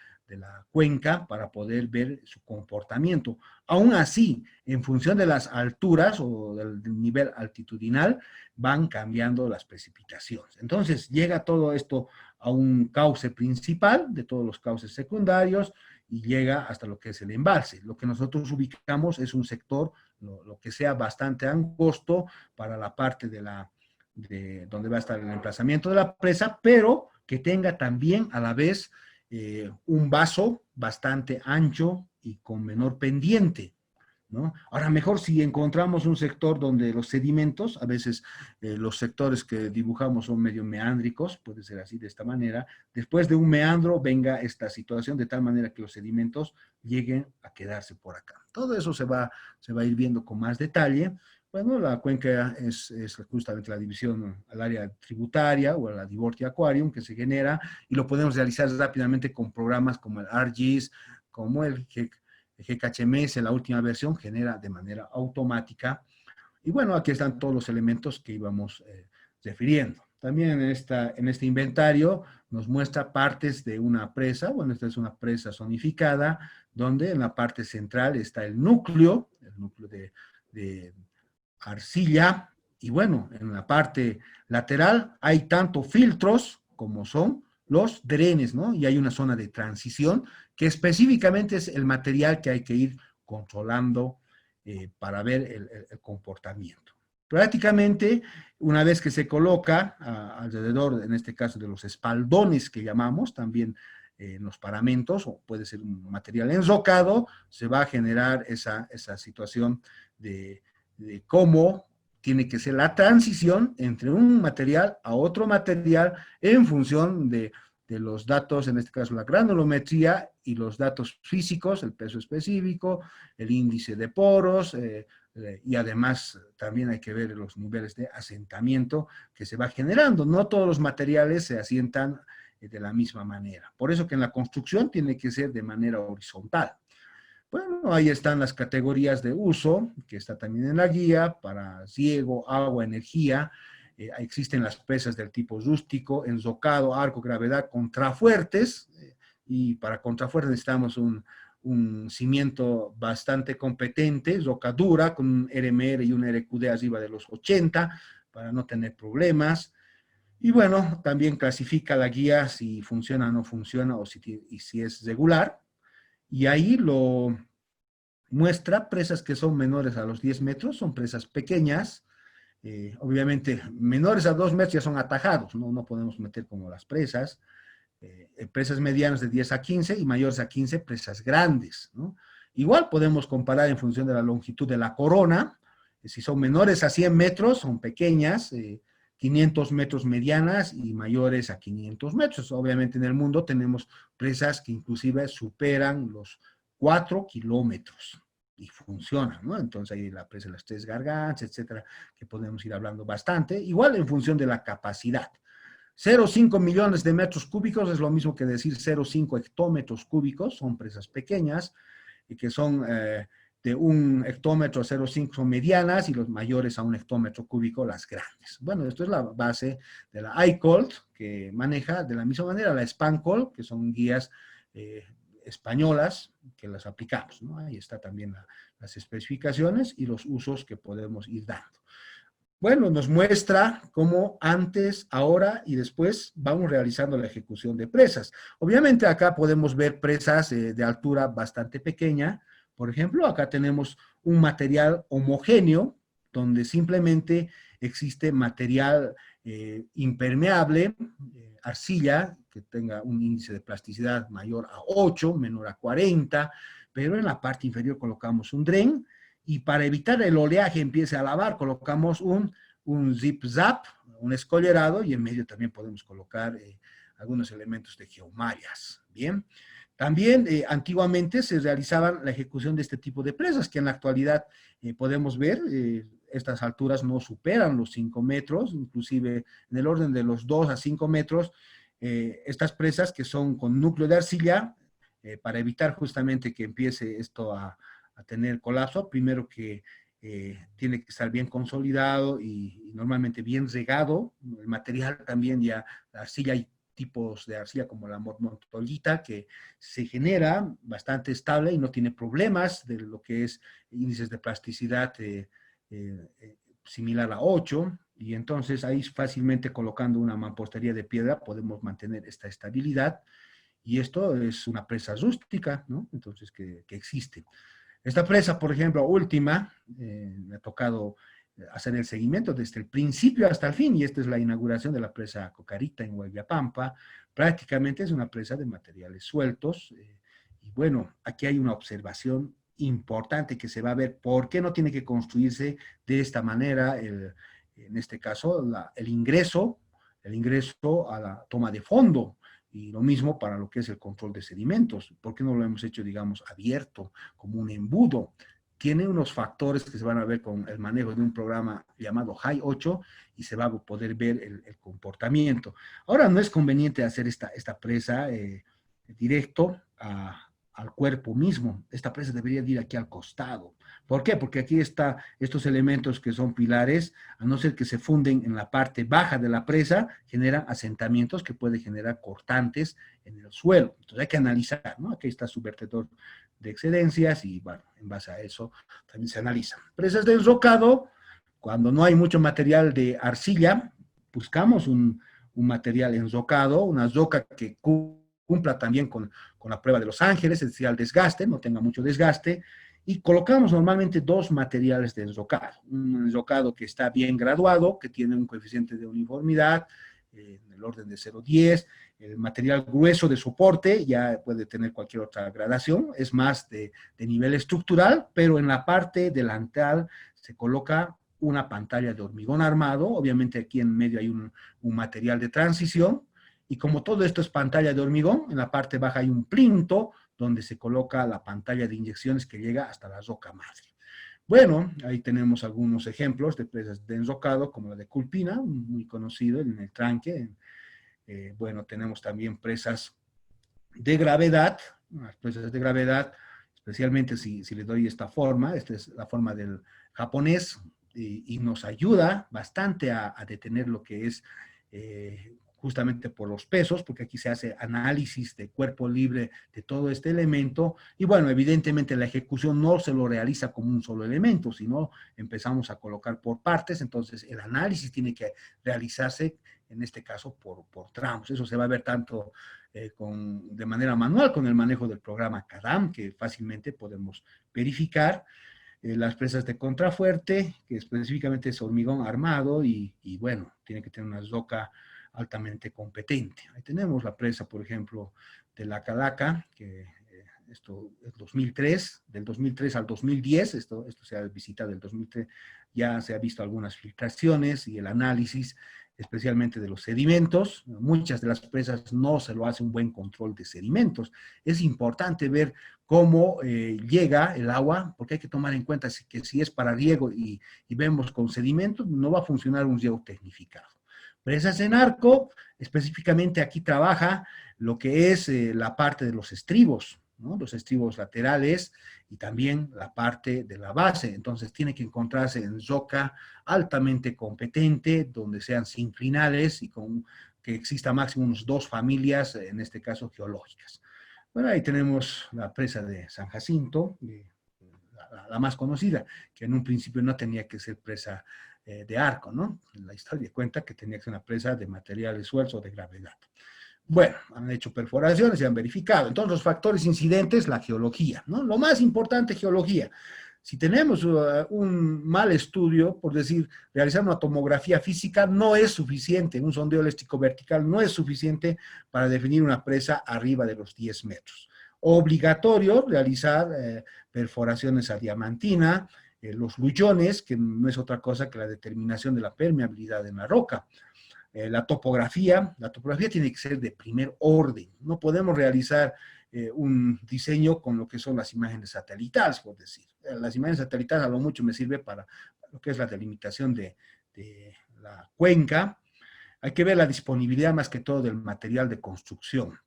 cuenca para poder ver su comportamiento. Aún así, en función de las alturas o del nivel altitudinal, van cambiando las precipitaciones. Entonces, llega todo esto a un cauce principal de todos los cauces secundarios y llega hasta lo que es el embalse. Lo que nosotros ubicamos es un sector, lo que sea bastante angosto para la parte de donde va a estar el emplazamiento de la presa, pero que tenga también a la vez un vaso bastante ancho y con menor pendiente, ¿no? Ahora, mejor si encontramos un sector donde los sedimentos, a veces los sectores que dibujamos son medio meándricos, puede ser así de esta manera, después de un meandro venga esta situación de tal manera que los sedimentos lleguen a quedarse por acá. Todo eso se va a ir viendo con más detalle. Bueno, la cuenca es justamente la división al área tributaria o a la Divortia Aquarium que se genera y lo podemos realizar rápidamente con programas como el ArcGIS, como el GKHMS, la última versión, genera de manera automática. Y bueno, aquí están todos los elementos que íbamos refiriendo. También en este inventario nos muestra partes de una presa. Bueno, esta es una presa zonificada, donde en la parte central está el núcleo de arcilla, y bueno, en la parte lateral hay tanto filtros como son los drenes, ¿no? Y hay una zona de transición que específicamente es el material que hay que ir controlando para ver el comportamiento. Prácticamente, una vez que se coloca alrededor, en este caso de los espaldones que llamamos, también en los paramentos, o puede ser un material enrocado, se va a generar esa situación de cómo tiene que ser la transición entre un material a otro material en función de los datos, en este caso la granulometría y los datos físicos, el peso específico, el índice de poros, y además también hay que ver los niveles de asentamiento que se va generando. No todos los materiales se asientan de la misma manera. Por eso que en la construcción tiene que ser de manera horizontal. Bueno, ahí están las categorías de uso, que está también en la guía, para riego, agua, energía. Existen las presas del tipo rústico, enzocado, arco, gravedad, contrafuertes, y para contrafuertes necesitamos un cimiento bastante competente, roca dura, con un RMR y un RQD arriba de los 80, para no tener problemas. Y bueno, también clasifica la guía si funciona o no funciona, o si es regular. Y ahí lo muestra presas que son menores a los 10 metros, son presas pequeñas, obviamente menores a 2 metros ya son atajados, no podemos meter como las presas, presas medianas de 10 a 15 y mayores a 15 presas grandes, ¿no? Igual podemos comparar en función de la longitud de la corona, si son menores a 100 metros son pequeñas, 500 metros medianas y mayores a 500 metros. Obviamente en el mundo tenemos presas que inclusive superan los 4 kilómetros y funcionan, ¿no? Entonces hay la presa de las Tres Gargantas, etcétera, que podemos ir hablando bastante, igual en función de la capacidad. 0,5 millones de metros cúbicos es lo mismo que decir 0,5 hectómetros cúbicos, son presas pequeñas y que son de 1 hectómetro a 0,5 son medianas y los mayores a 1 hectómetro cúbico las grandes. Bueno, esto es la base de la ICOLT, que maneja de la misma manera la SPANCOL, que son guías españolas que las aplicamos, ¿no? Ahí está también las especificaciones y los usos que podemos ir dando. Bueno, nos muestra cómo antes, ahora y después vamos realizando la ejecución de presas. Obviamente acá podemos ver presas de altura bastante pequeña. Por ejemplo, acá tenemos un material homogéneo donde simplemente existe material impermeable, arcilla, que tenga un índice de plasticidad mayor a 8, menor a 40, pero en la parte inferior colocamos un dren, y para evitar el oleaje empiece a lavar, colocamos un zip-zap, un escollerado, y en medio también podemos colocar algunos elementos de geomallas, ¿bien? También antiguamente se realizaban la ejecución de este tipo de presas, que en la actualidad podemos ver, estas alturas no superan los 5 metros, inclusive en el orden de los 2 a 5 metros, estas presas que son con núcleo de arcilla, para evitar justamente que empiece esto a tener colapso, primero que tiene que estar bien consolidado y normalmente bien regado, el material también ya, la arcilla hay tipos de arcilla como la montolita que se genera bastante estable y no tiene problemas de lo que es índices de plasticidad similar a 8, y entonces ahí fácilmente colocando una mampostería de piedra podemos mantener esta estabilidad, y esto es una presa rústica, ¿no? Entonces que existe. Esta presa, por ejemplo, última, me ha tocado hacer el seguimiento desde el principio hasta el fin, y esta es la inauguración de la presa Cocarita en Huayllapampa. Prácticamente es una presa de materiales sueltos, y bueno, aquí hay una observación importante que se va a ver por qué no tiene que construirse de esta manera, en este caso, el ingreso a la toma de fondo, y lo mismo para lo que es el control de sedimentos. ¿Por qué no lo hemos hecho, digamos, abierto, como un embudo? Tiene unos factores que se van a ver con el manejo de un programa llamado HAI 8, y se va a poder ver el comportamiento. Ahora, no es conveniente hacer esta presa directo al cuerpo mismo. Esta presa debería ir aquí al costado. ¿Por qué? Porque aquí están estos elementos que son pilares, a no ser que se funden en la parte baja de la presa, generan asentamientos que pueden generar cortantes en el suelo. Entonces hay que analizar, ¿no? Aquí está su vertedor de excedencias y, bueno, en base a eso también se analizan. Presas de enrocado, cuando no hay mucho material de arcilla, buscamos un material enrocado, una roca que cumpla también con la prueba de Los Ángeles, es decir, al desgaste, no tenga mucho desgaste, y colocamos normalmente dos materiales de enrocado. Un enrocado que está bien graduado, que tiene un coeficiente de uniformidad en el orden de 0,10. El material grueso de soporte ya puede tener cualquier otra gradación, es más de nivel estructural, pero en la parte delantal se coloca una pantalla de hormigón armado. Obviamente aquí en medio hay un material de transición, y como todo esto es pantalla de hormigón, en la parte baja hay un plinto donde se coloca la pantalla de inyecciones que llega hasta la roca madre. Bueno, ahí tenemos algunos ejemplos de presas de enrocado, como la de Culpina, muy conocido en el tranque. Bueno, tenemos también presas de gravedad, las presas de gravedad, especialmente si le doy esta forma. Esta es la forma del japonés, y nos ayuda bastante a detener lo que es justamente por los pesos, porque aquí se hace análisis de cuerpo libre de todo este elemento, y bueno, evidentemente la ejecución no se lo realiza como un solo elemento, sino empezamos a colocar por partes. Entonces el análisis tiene que realizarse, en este caso, por tramos. Eso se va a ver tanto de manera manual con el manejo del programa CADAM, que fácilmente podemos verificar. Las presas de contrafuerte, que específicamente es hormigón armado, y bueno, tiene que tener una roca altamente competente. Ahí tenemos la presa, por ejemplo, de la Calaca, que esto es 2003, del 2003 al 2010, esto se ha visitado el 2003, ya se ha visto algunas filtraciones y el análisis, especialmente de los sedimentos. Muchas de las presas no se lo hace un buen control de sedimentos. Es importante ver cómo llega el agua, porque hay que tomar en cuenta que si es para riego y vemos con sedimentos, no va a funcionar un riego tecnificado. Presas en arco, específicamente aquí trabaja lo que es la parte de los estribos, ¿no? Los estribos laterales y también la parte de la base. Entonces tiene que encontrarse en roca altamente competente, donde sean sinclinales y que exista máximo unos 2 familias, en este caso geológicas. Bueno, ahí tenemos la presa de San Jacinto, la más conocida, que en un principio no tenía que ser presa de arco, ¿no? La historia cuenta que tenía que ser una presa de materiales sueltos o de gravedad. Bueno, han hecho perforaciones y han verificado. Entonces, los factores incidentes, la geología, ¿no? Lo más importante, geología. Si tenemos un mal estudio, por decir, realizar una tomografía física no es suficiente, un sondeo eléctrico vertical no es suficiente para definir una presa arriba de los 10 metros. obligatorio realizar perforaciones a diamantina, los luyones, que no es otra cosa que la determinación de la permeabilidad en la roca. La topografía tiene que ser de primer orden. No podemos realizar un diseño con lo que son las imágenes satelitales, por decir. Las imágenes satelitales a lo mucho me sirve para lo que es la delimitación de la cuenca. Hay que ver la disponibilidad más que todo del material de construcción.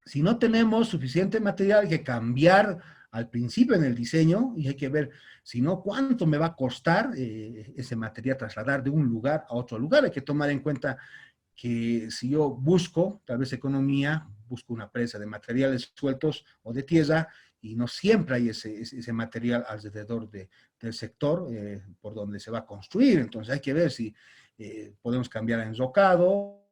Si no tenemos suficiente material, hay que cambiar al principio en el diseño y hay que ver, si no, cuánto me va a costar ese material trasladar de un lugar a otro lugar. Hay que tomar en cuenta que si yo busco, tal vez economía, busco una presa de materiales sueltos o de tierra, y no siempre hay ese material alrededor del sector por donde se va a construir. Entonces hay que ver si podemos cambiar a enrocado,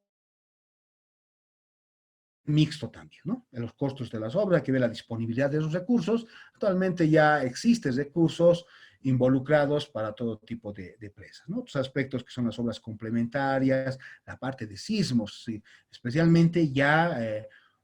mixto también, ¿no? En los costos de las obras, hay que ver la disponibilidad de esos recursos. Actualmente ya existen recursos involucrados para todo tipo de presas, ¿no? Otros aspectos que son las obras complementarias, la parte de sismos, ¿sí? Especialmente ya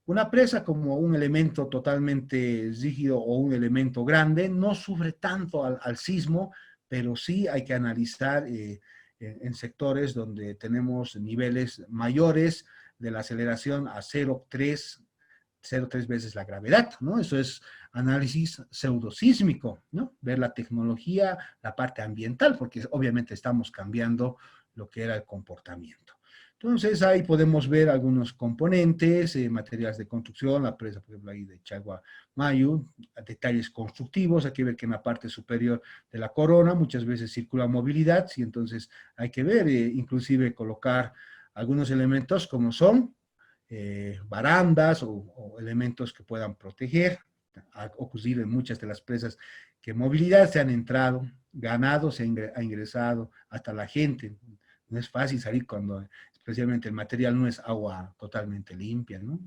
una presa como un elemento totalmente rígido o un elemento grande no sufre tanto al sismo, pero sí hay que analizar en sectores donde tenemos niveles mayores de la aceleración a 0,3 veces la gravedad, ¿no? Eso es análisis pseudosísmico, ¿no? Ver la tecnología, la parte ambiental, porque obviamente estamos cambiando lo que era el comportamiento. Entonces ahí podemos ver algunos componentes, materiales de construcción, la presa, por ejemplo, ahí de Chaguamayu, detalles constructivos, hay que ver que en la parte superior de la corona muchas veces circula movilidad, y entonces hay que ver, inclusive colocar algunos elementos como son barandas o elementos que puedan proteger. Ha ocurrido en muchas de las presas que movilidad se han entrado, ganado ha ingresado, hasta la gente. No es fácil salir cuando, especialmente el material no es agua totalmente limpia, ¿no?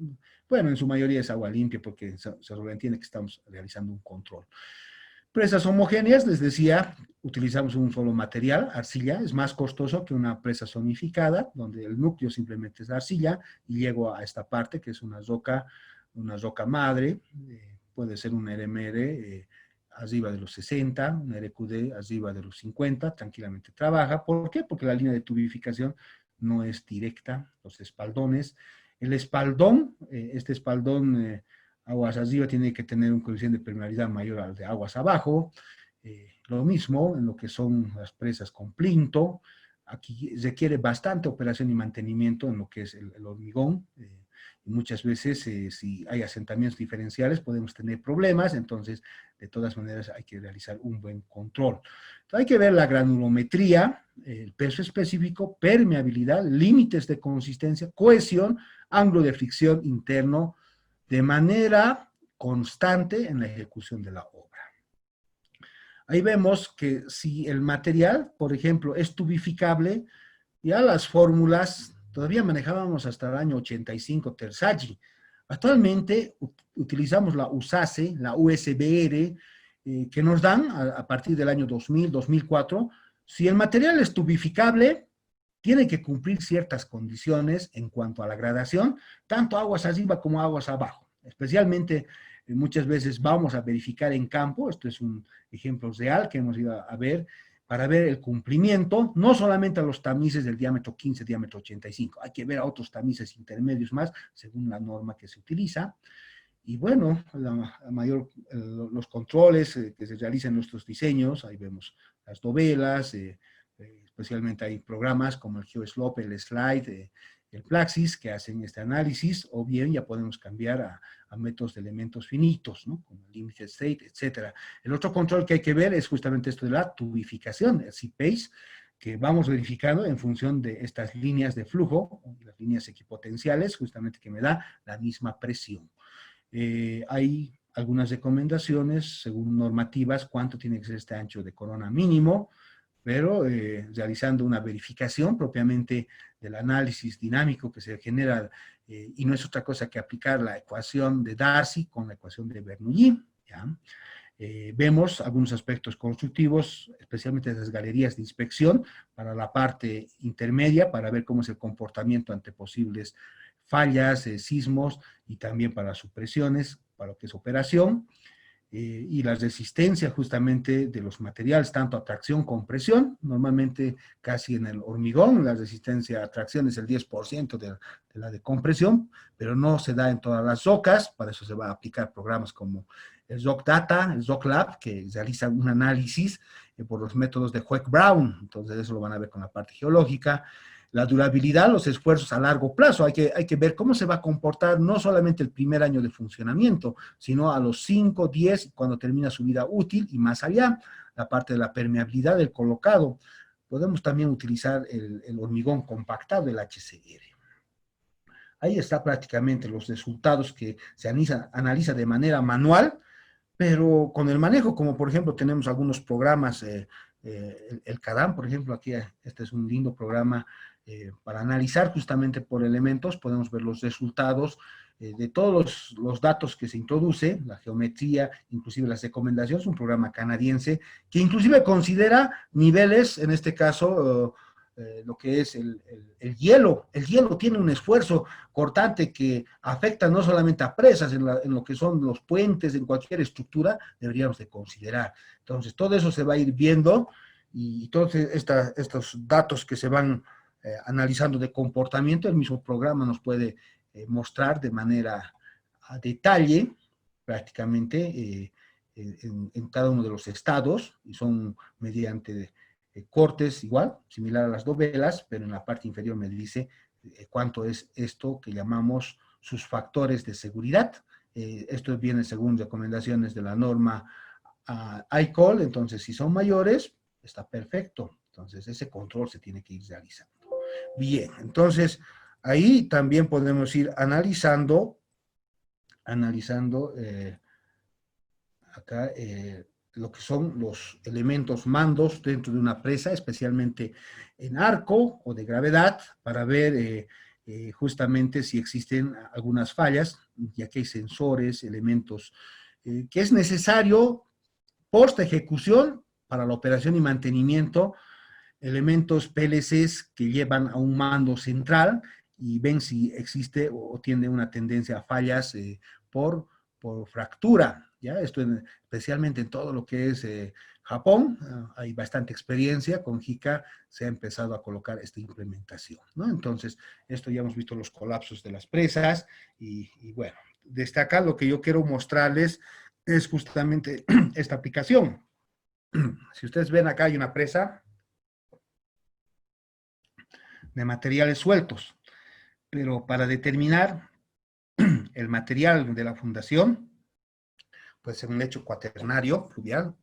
Bueno, en su mayoría es agua limpia porque se sobreentiende que estamos realizando un control. Presas homogéneas, les decía, utilizamos un solo material, arcilla, es más costoso que una presa zonificada, donde el núcleo simplemente es arcilla, y llego a esta parte que es una roca madre, puede ser un RMR arriba de los 60, un RQD arriba de los 50, tranquilamente trabaja. ¿Por qué? Porque la línea de tubificación no es directa, los espaldones. El espaldón, este espaldón aguas arriba tiene que tener un coeficiente de permeabilidad mayor al de aguas abajo. Lo mismo en lo que son las presas con plinto. Aquí requiere bastante operación y mantenimiento en lo que es el hormigón. Y muchas veces, si hay asentamientos diferenciales, podemos tener problemas. Entonces, de todas maneras, hay que realizar un buen control. Entonces, hay que ver la granulometría, el peso específico, permeabilidad, límites de consistencia, cohesión, ángulo de fricción interno, de manera constante en la ejecución de la obra. Ahí vemos que si el material, por ejemplo, es tubificable, ya las fórmulas, todavía manejábamos hasta el año 85 Terzaghi. Actualmente utilizamos la USACE, la USBR, que nos dan a partir del año 2000, 2004. Si el material es tubificable, tiene que cumplir ciertas condiciones en cuanto a la gradación, tanto aguas arriba como aguas abajo. Especialmente, muchas veces vamos a verificar en campo, esto es un ejemplo real que hemos ido a ver, para ver el cumplimiento, no solamente a los tamices del diámetro 15, diámetro 85, hay que ver a otros tamices intermedios más, según la norma que se utiliza. Y bueno, los controles que se realizan en nuestros diseños, ahí vemos las dovelas, especialmente hay programas como el GeoSlope, el Slide, el Plaxis, que hacen este análisis, o bien ya podemos cambiar a métodos de elementos finitos, ¿no? Como el Limited State, etc. El otro control que hay que ver es justamente esto de la tubificación, el CPACE, que vamos verificando en función de estas líneas de flujo, las líneas equipotenciales, justamente que me da la misma presión. Hay algunas recomendaciones, según normativas, cuánto tiene que ser este ancho de corona mínimo, pero realizando una verificación propiamente del análisis dinámico que se genera, y no es otra cosa que aplicar la ecuación de Darcy con la ecuación de Bernoulli, ¿ya? Vemos algunos aspectos constructivos, especialmente las galerías de inspección para la parte intermedia, para ver cómo es el comportamiento ante posibles fallas, sismos, y también para supresiones, para lo que es operación, y la resistencia justamente de los materiales, tanto a tracción como presión. Normalmente casi en el hormigón la resistencia a tracción es el 10% de la de compresión, pero no se da en todas las rocas. Para eso se va a aplicar programas como el Rock Data, el Rock Lab, que realiza un análisis por los métodos de Hoek-Brown. Entonces eso lo van a ver con la parte geológica. La durabilidad, los esfuerzos a largo plazo. Hay que ver cómo se va a comportar no solamente el primer año de funcionamiento, sino a los 5, 10, cuando termina su vida útil y más allá. La parte de la permeabilidad del colocado. Podemos también utilizar el hormigón compactado, el HCR. Ahí está prácticamente los resultados que se analiza de manera manual, pero con el manejo, como por ejemplo tenemos algunos programas, el CADAM, por ejemplo, aquí este es un lindo programa para analizar justamente por elementos. Podemos ver los resultados de todos los datos que se introduce, la geometría, inclusive las recomendaciones, un programa canadiense que inclusive considera niveles, en este caso, lo que es el hielo. El hielo tiene un esfuerzo cortante que afecta no solamente a presas, en lo que son los puentes, en cualquier estructura, deberíamos de considerar. Entonces, todo eso se va a ir viendo, y todos estos datos que se van analizando de comportamiento, el mismo programa nos puede mostrar de manera a detalle, prácticamente, en cada uno de los estados, y son mediante cortes igual, similar a las dovelas, pero en la parte inferior me dice cuánto es esto que llamamos sus factores de seguridad. Esto viene según recomendaciones de la norma ICOL. Entonces si son mayores, está perfecto. Entonces ese control se tiene que ir realizando. Bien, entonces ahí también podemos ir analizando acá lo que son los elementos mandos dentro de una presa, especialmente en arco o de gravedad, para ver justamente si existen algunas fallas, ya que hay sensores, elementos que es necesario post ejecución para la operación y mantenimiento, elementos PLCs que llevan a un mando central y ven si existe o tiene una tendencia a fallas por, por fractura, ¿ya? Esto especialmente en todo lo que es Japón, hay bastante experiencia, con JICA se ha empezado a colocar esta implementación, ¿no? Entonces, esto ya hemos visto los colapsos de las presas, y bueno, destacar lo que yo quiero mostrarles es justamente esta aplicación. Si ustedes ven acá hay una presa de materiales sueltos, pero para determinar el material de la fundación, puede ser un lecho cuaternario, fluvial,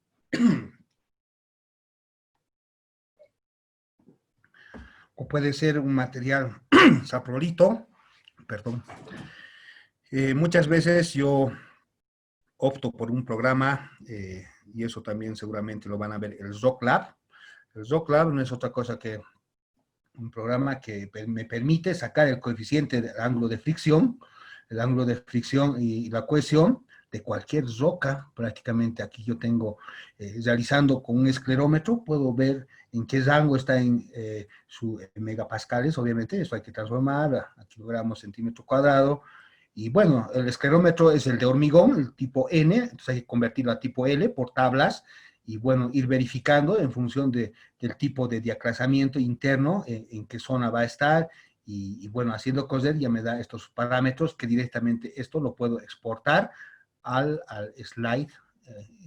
o puede ser un material saprolito, perdón. Muchas veces yo opto por un programa, y eso también seguramente lo van a ver, el Rock Lab. El Rock Lab no es otra cosa que un programa que me permite sacar el coeficiente del ángulo de fricción, el ángulo de fricción y la cohesión de cualquier roca. Prácticamente aquí yo tengo, realizando con un esclerómetro, puedo ver en qué rango está en su megapascales. Obviamente eso hay que transformar a kilogramos centímetro cuadrado. Y bueno, el esclerómetro es el de hormigón, el tipo N, entonces hay que convertirlo a tipo L por tablas, y bueno, ir verificando en función del tipo de diaclasamiento interno, en qué zona va a estar, y bueno, haciendo coser ya me da estos parámetros que directamente esto lo puedo exportar al slide,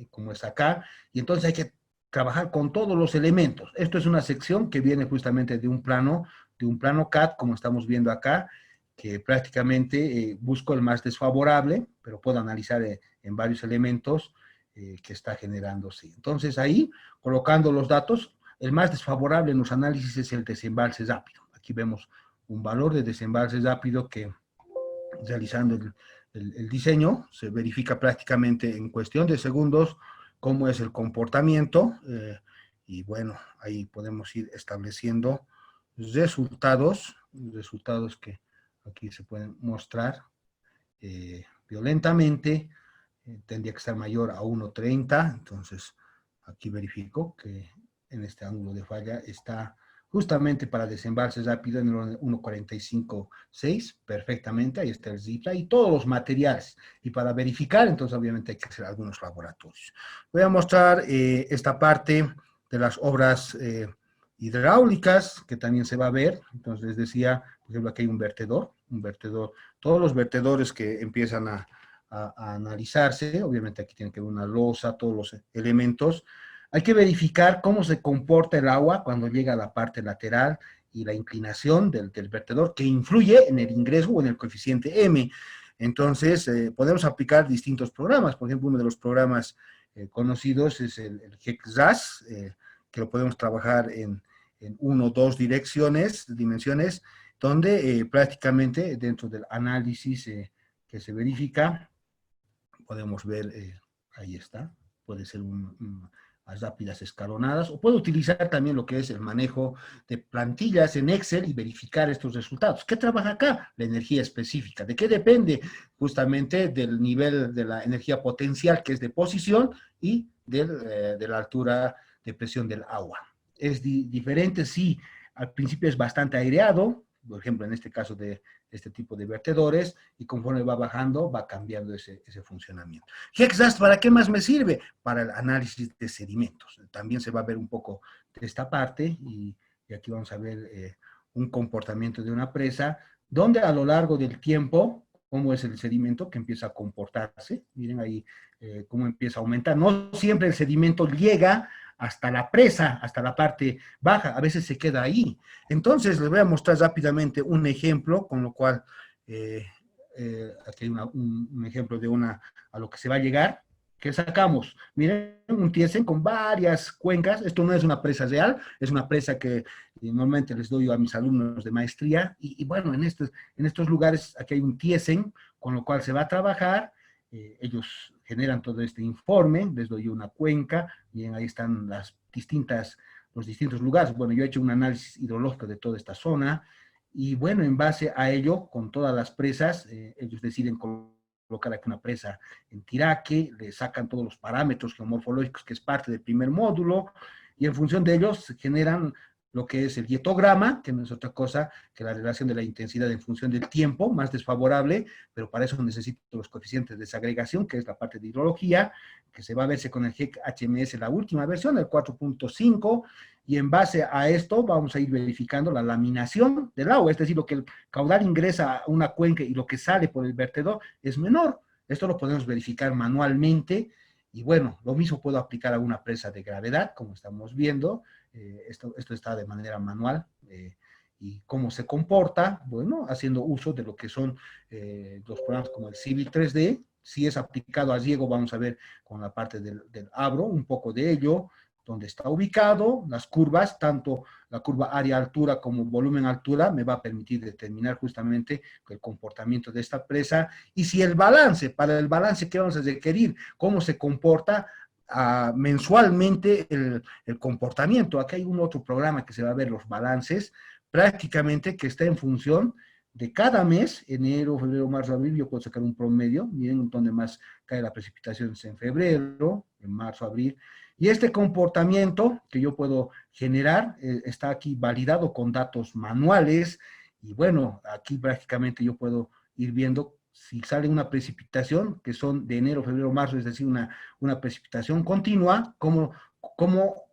como es acá, y entonces hay que trabajar con todos los elementos. Esto es una sección que viene justamente de un plano CAD, como estamos viendo acá, que prácticamente busco el más desfavorable, pero puedo analizar en varios elementos que está generándose. Entonces ahí, colocando los datos, el más desfavorable en los análisis es el desembalse rápido. Aquí vemos un valor de desembalse rápido que, realizando el diseño, se verifica prácticamente en cuestión de segundos cómo es el comportamiento, y bueno, ahí podemos ir estableciendo resultados que aquí se pueden mostrar violentamente. Tendría que estar mayor a 1.30, entonces aquí verifico que en este ángulo de falla está justamente para desembalse rápido en el 1.45.6, perfectamente, ahí está el ZIPLA y todos los materiales. Y para verificar, entonces obviamente hay que hacer algunos laboratorios. Voy a mostrar esta parte de las obras hidráulicas, que también se va a ver. Entonces les decía, por ejemplo, aquí hay un vertedor, todos los vertedores que empiezan a analizarse, obviamente aquí tiene que haber una losa, todos los elementos. Hay que verificar cómo se comporta el agua cuando llega a la parte lateral y la inclinación del vertedor, que influye en el ingreso o en el coeficiente M. Entonces, podemos aplicar distintos programas. Por ejemplo, uno de los programas conocidos es el HEC-RAS, que lo podemos trabajar en uno o dos dimensiones, donde prácticamente dentro del análisis que se verifica, podemos ver, ahí está, puede ser las rápidas escalonadas, o puedo utilizar también lo que es el manejo de plantillas en Excel y verificar estos resultados. ¿Qué trabaja acá? La energía específica. ¿De qué depende? Justamente del nivel de la energía potencial, que es de posición, y de la altura de presión del agua. Es diferente, sí, al principio es bastante aireado, por ejemplo, en este caso de este tipo de vertedores, y conforme va bajando, va cambiando ese funcionamiento. HEC-RAS, ¿para qué más me sirve? Para el análisis de sedimentos. También se va a ver un poco de esta parte, y aquí vamos a ver un comportamiento de una presa, donde a lo largo del tiempo, cómo es el sedimento que empieza a comportarse. Miren ahí cómo empieza a aumentar. No siempre el sedimento llega hasta la presa, hasta la parte baja, a veces se queda ahí. Entonces, les voy a mostrar rápidamente un ejemplo, con lo cual, aquí hay un ejemplo de a lo que se va a llegar, que sacamos. Miren, un Tiesen con varias cuencas. Esto no es una presa real, es una presa que normalmente les doy a mis alumnos de maestría, y bueno, en estos lugares aquí hay un Tiesen, con lo cual se va a trabajar. Ellos generan todo este informe, les doy una cuenca, bien, ahí están los distintos lugares. Bueno, yo he hecho un análisis hidrológico de toda esta zona, y bueno, en base a ello, con todas las presas, ellos deciden colocar aquí una presa en Tiraque, le sacan todos los parámetros geomorfológicos, que es parte del primer módulo, y en función de ellos generan lo que es el dietograma, que no es otra cosa que la relación de la intensidad en función del tiempo, más desfavorable, pero para eso necesito los coeficientes de desagregación, que es la parte de hidrología, que se va a verse con el GEC HMS, la última versión, el 4.5, y en base a esto vamos a ir verificando la laminación del agua, es decir, lo que el caudal ingresa a una cuenca y lo que sale por el vertedor es menor. Esto lo podemos verificar manualmente, y bueno, lo mismo puedo aplicar a una presa de gravedad, como estamos viendo. Esto está de manera manual, y cómo se comporta, bueno, haciendo uso de lo que son los programas como el Civil 3D. Si es aplicado a riego, vamos a ver con la parte del Abro un poco de ello, donde está ubicado, las curvas, tanto la curva área-altura como volumen-altura, me va a permitir determinar justamente el comportamiento de esta presa, y si para el balance, ¿qué vamos a requerir? ¿Cómo se comporta mensualmente el comportamiento? Aquí hay un otro programa que se va a ver los balances, prácticamente que está en función de cada mes, enero, febrero, marzo, abril. Yo puedo sacar un promedio, miren dónde más cae la precipitación, es en febrero, en marzo, abril, y este comportamiento que yo puedo generar está aquí validado con datos manuales, y bueno, aquí prácticamente yo puedo ir viendo si sale una precipitación, que son de enero, febrero, marzo, es decir, una precipitación continua, cómo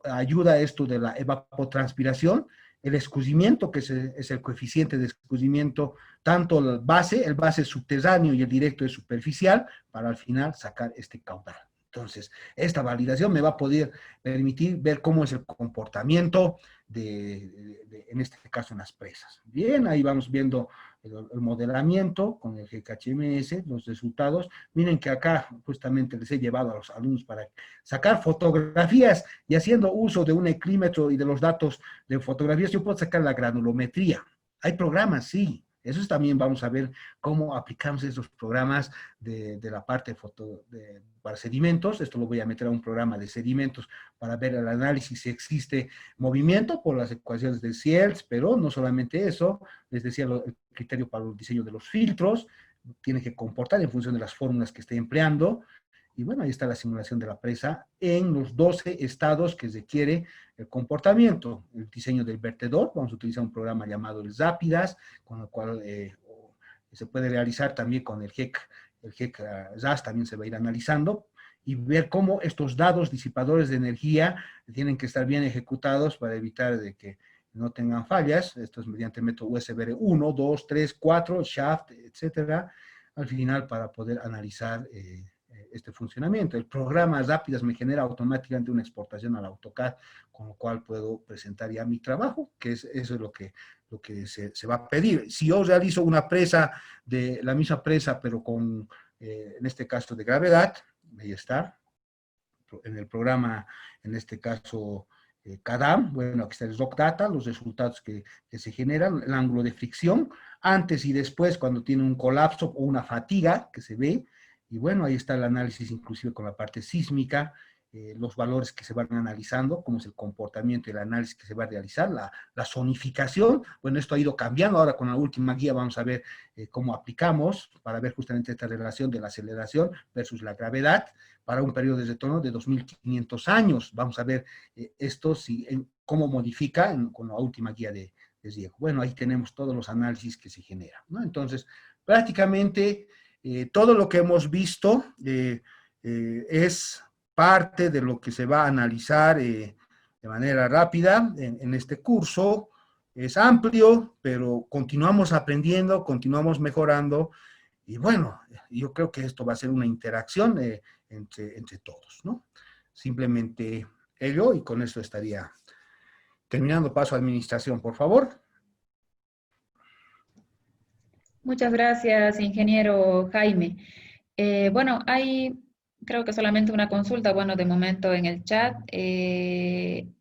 ayuda esto de la evapotranspiración, el escurrimiento, que es el coeficiente de escurrimiento, tanto el base subterráneo y el directo es superficial, para al final sacar este caudal. Entonces, esta validación me va a poder permitir ver cómo es el comportamiento en este caso, en las presas. Bien, ahí vamos viendo el modelamiento con el GHMS, los resultados. Miren que acá justamente les he llevado a los alumnos para sacar fotografías, y haciendo uso de un eclímetro y de los datos de fotografías, yo puedo sacar la granulometría. Hay programas, sí. Eso también vamos a ver cómo aplicamos esos programas de la parte para sedimentos. Esto lo voy a meter a un programa de sedimentos para ver el análisis si existe movimiento por las ecuaciones de Siels, pero no solamente eso. Les decía, el criterio para el diseño de los filtros tiene que comportar en función de las fórmulas que esté empleando. Y bueno, ahí está la simulación de la presa en los 12 estados que requiere el comportamiento. El diseño del vertedor, vamos a utilizar un programa llamado el Zápidas, con el cual se puede realizar también con el GEC RAS, también se va a ir analizando, y ver cómo estos dados disipadores de energía tienen que estar bien ejecutados para evitar de que no tengan fallas. Esto es mediante el método USBR 1, 2, 3, 4, shaft, etcétera, al final para poder analizar este funcionamiento. El programa Rápidas me genera automáticamente una exportación al AutoCAD, con lo cual puedo presentar ya mi trabajo, que eso es lo que se va a pedir. Si yo realizo una presa, de la misma presa, pero con, en este caso, de gravedad, ahí está, en el programa, en este caso, CADAM, bueno, aquí está el Rock Data, los resultados que se generan, el ángulo de fricción, antes y después, cuando tiene un colapso o una fatiga que se ve, y bueno, ahí está el análisis inclusive con la parte sísmica, los valores que se van analizando, cómo es el comportamiento y el análisis que se va a realizar, la zonificación, bueno, esto ha ido cambiando, ahora con la última guía vamos a ver cómo aplicamos para ver justamente esta relación de la aceleración versus la gravedad para un periodo de retorno de 2.500 años. Vamos a ver esto, cómo modifica con la última guía de Diego. Bueno, ahí tenemos todos los análisis que se generan, ¿no? Entonces, prácticamente todo lo que hemos visto es parte de lo que se va a analizar de manera rápida en este curso. Es amplio, pero continuamos aprendiendo, continuamos mejorando, y bueno, yo creo que esto va a ser una interacción entre todos, ¿no? Simplemente ello, y con esto estaría terminando. Paso a administración, por favor. Muchas gracias, ingeniero Jaime. Bueno, hay creo que solamente una consulta, bueno, de momento en el chat. El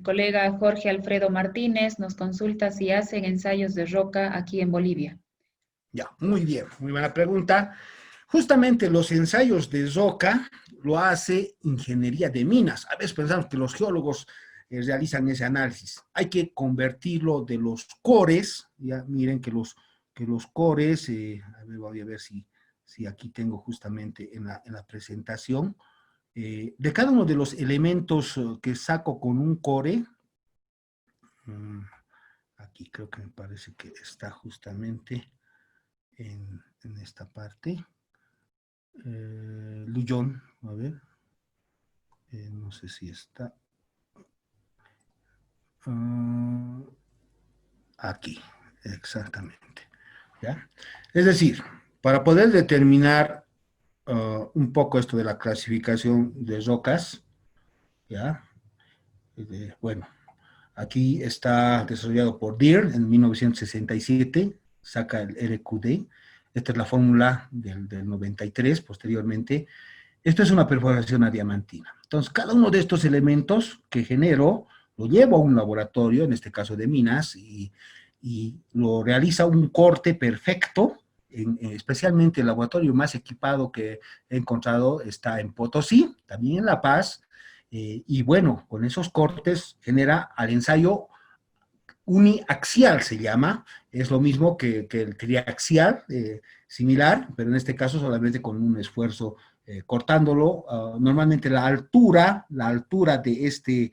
colega Jorge Alfredo Martínez nos consulta si hacen ensayos de roca aquí en Bolivia. Ya, muy bien, muy buena pregunta. Justamente los ensayos de roca lo hace ingeniería de minas. A veces pensamos que los geólogos realizan ese análisis. Hay que convertirlo de los cores, ya miren que los cores, a ver, voy a ver si aquí tengo justamente en la presentación, de cada uno de los elementos que saco con un core, aquí creo que me parece que está justamente en esta parte, Luyón, a ver, no sé si está, aquí, exactamente, ¿ya? Es decir, para poder determinar un poco esto de la clasificación de rocas, ¿ya? Bueno, aquí está desarrollado por Deere en 1967, saca el RQD, esta es la fórmula del 93, posteriormente. Esto es una perforación a diamantina. Entonces, cada uno de estos elementos que genero, lo llevo a un laboratorio, en este caso de minas, y lo realiza un corte perfecto, especialmente el laboratorio más equipado que he encontrado está en Potosí, también en La Paz, y bueno, con esos cortes genera al ensayo uniaxial, se llama, es lo mismo que el triaxial, similar, pero en este caso solamente con un esfuerzo cortándolo. Normalmente la altura de este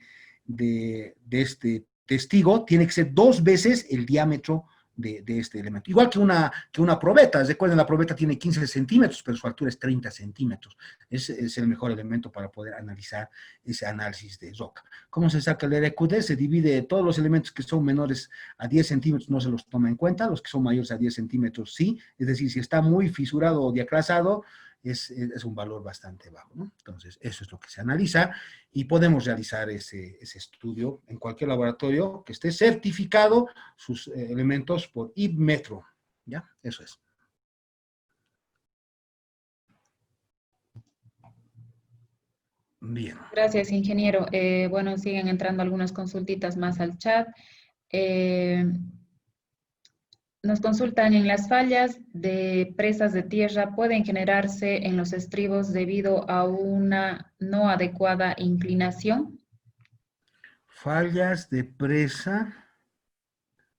testigo tiene que ser 2 veces el diámetro de este elemento. Igual que una probeta. Recuerden, la probeta tiene 15 centímetros, pero su altura es 30 centímetros. Es el mejor elemento para poder analizar ese análisis de roca. ¿Cómo se saca el RQD? Se divide todos los elementos que son menores a 10 centímetros, no se los toma en cuenta, los que son mayores a 10 centímetros sí, es decir, si está muy fisurado o diaclasado, es un valor bastante bajo, ¿no? Entonces, eso es lo que se analiza y podemos realizar ese estudio en cualquier laboratorio que esté certificado sus elementos por IBMetro, ¿ya? Eso es. Bien. Gracias, ingeniero. Bueno, siguen entrando algunas consultitas más al chat. Nos consultan, en las fallas de presas de tierra pueden generarse en los estribos debido a una no adecuada inclinación. Fallas de presa.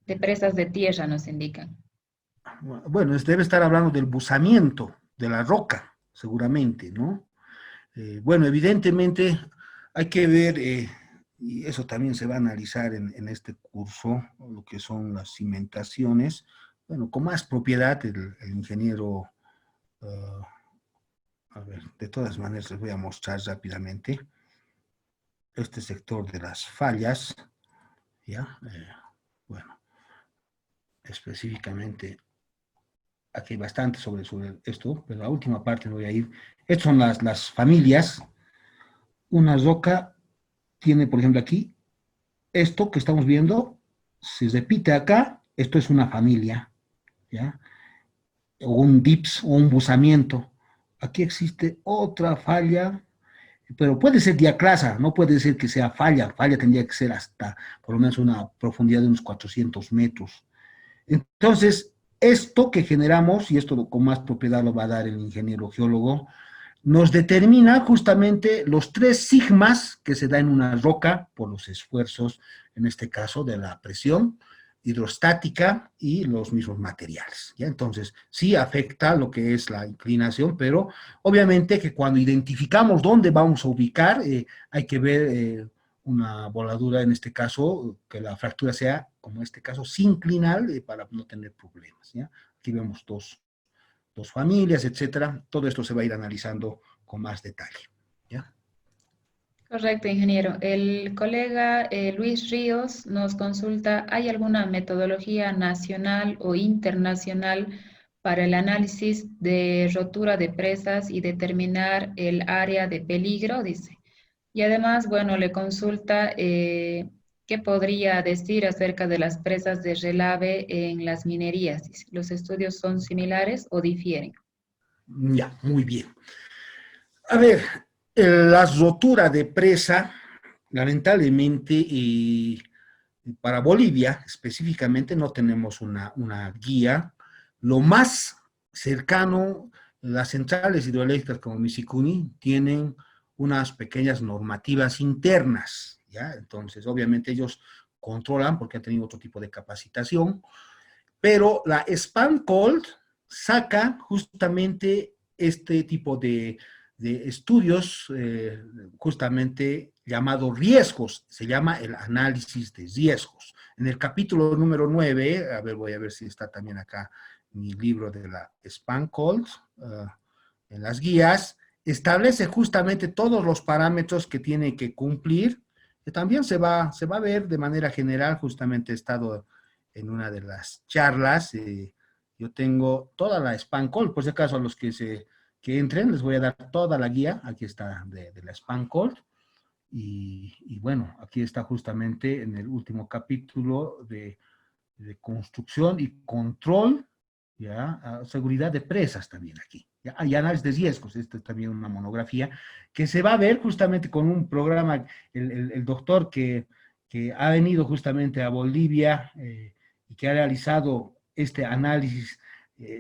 De presas de tierra nos indican. Bueno, debe estar hablando del buzamiento de la roca, seguramente, ¿no? Bueno, evidentemente hay que ver, y eso también se va a analizar en este curso, lo que son las cimentaciones. Bueno, con más propiedad el ingeniero, a ver, de todas maneras les voy a mostrar rápidamente este sector de las fallas, ¿ya? Bueno, específicamente aquí hay bastante sobre esto, pero la última parte me voy a ir. Estas son las familias. Una roca tiene, por ejemplo, aquí, esto que estamos viendo, se repite acá, esto es una familia, ¿ya? O un dips o un buzamiento. Aquí existe otra falla, pero puede ser diaclasa, no puede ser que sea falla. Falla tendría que ser hasta por lo menos una profundidad de unos 400 metros. Entonces, esto que generamos, y esto con más propiedad lo va a dar el ingeniero geólogo, nos determina justamente los 3 sigmas que se da en una roca por los esfuerzos, en este caso, de la presión hidrostática y los mismos materiales, ¿ya? Entonces, sí afecta lo que es la inclinación, pero obviamente que cuando identificamos dónde vamos a ubicar, hay que ver una voladura, en este caso, que la fractura sea, como en este caso, sinclinal, para no tener problemas, ¿ya? Aquí vemos dos familias, etcétera. Todo esto se va a ir analizando con más detalle, ¿ya? Correcto, ingeniero. El colega Luis Ríos nos consulta, ¿hay alguna metodología nacional o internacional para el análisis de rotura de presas y determinar el área de peligro? Dice. Y además, bueno, le consulta qué podría decir acerca de las presas de relave en las minerías. Dice, ¿los estudios son similares o difieren? Ya, muy bien. A ver, la rotura de presa, lamentablemente, para Bolivia específicamente no tenemos una guía. Lo más cercano, las centrales hidroeléctricas como Misicuni tienen unas pequeñas normativas internas, ¿ya? Entonces, obviamente ellos controlan porque han tenido otro tipo de capacitación, pero la SpanCold saca justamente este tipo de estudios, justamente llamado riesgos, se llama el análisis de riesgos. En el capítulo número 9, a ver, voy a ver si está también acá mi libro de la SpanCold, en las guías, establece justamente todos los parámetros que tiene que cumplir, que también se va a ver de manera general, justamente he estado en una de las charlas, yo tengo toda la SpanCold, por si acaso a los que entren, les voy a dar toda la guía, aquí está de la SpanCold, y bueno, aquí está justamente en el último capítulo de construcción y control, ¿ya? Seguridad de presas también aquí. ¿Ya? Hay análisis de riesgos, esta es también una monografía, que se va a ver justamente con un programa, el doctor que ha venido justamente a Bolivia y que ha realizado este análisis.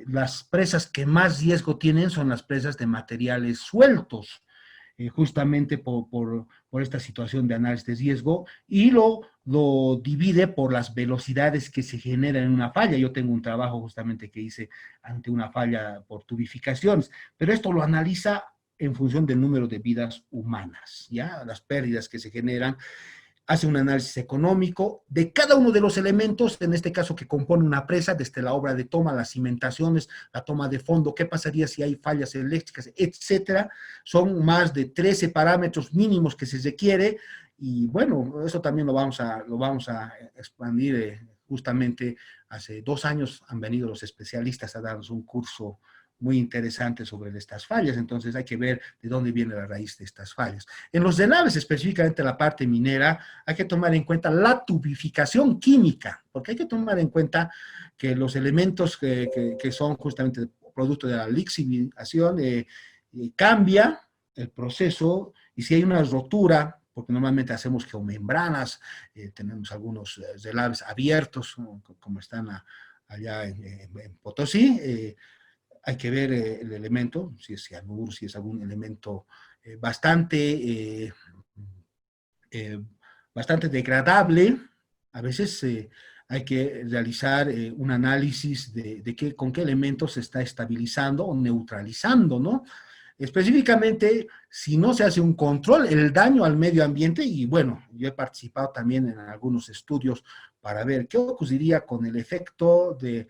Las presas que más riesgo tienen son las presas de materiales sueltos, justamente por esta situación de análisis de riesgo, y lo divide por las velocidades que se generan en una falla. Yo tengo un trabajo justamente que hice ante una falla por tubificaciones, pero esto lo analiza en función del número de vidas humanas, ¿ya? Las pérdidas que se generan, hace un análisis económico de cada uno de los elementos, en este caso que compone una presa, desde la obra de toma, las cimentaciones, la toma de fondo, qué pasaría si hay fallas eléctricas, etcétera. Son más de 13 parámetros mínimos que se requiere, y bueno, eso también lo vamos a expandir. Justamente hace 2 años han venido los especialistas a darnos un curso muy interesante sobre estas fallas, entonces hay que ver de dónde viene la raíz de estas fallas. En los relaves, específicamente la parte minera, hay que tomar en cuenta la tubificación química, porque hay que tomar en cuenta que los elementos que son justamente producto de la lixiviación, cambia el proceso, y si hay una rotura, porque normalmente hacemos geomembranas, tenemos algunos relaves abiertos, como están allá en Potosí, hay que ver el elemento, si es cianuro, si es algún elemento bastante, bastante degradable. A veces hay que realizar un análisis de con qué elementos se está estabilizando o neutralizando, ¿no? específicamente si no se hace un control, el daño al medio ambiente, y bueno, yo he participado también en algunos estudios para ver qué ocurriría con el efecto de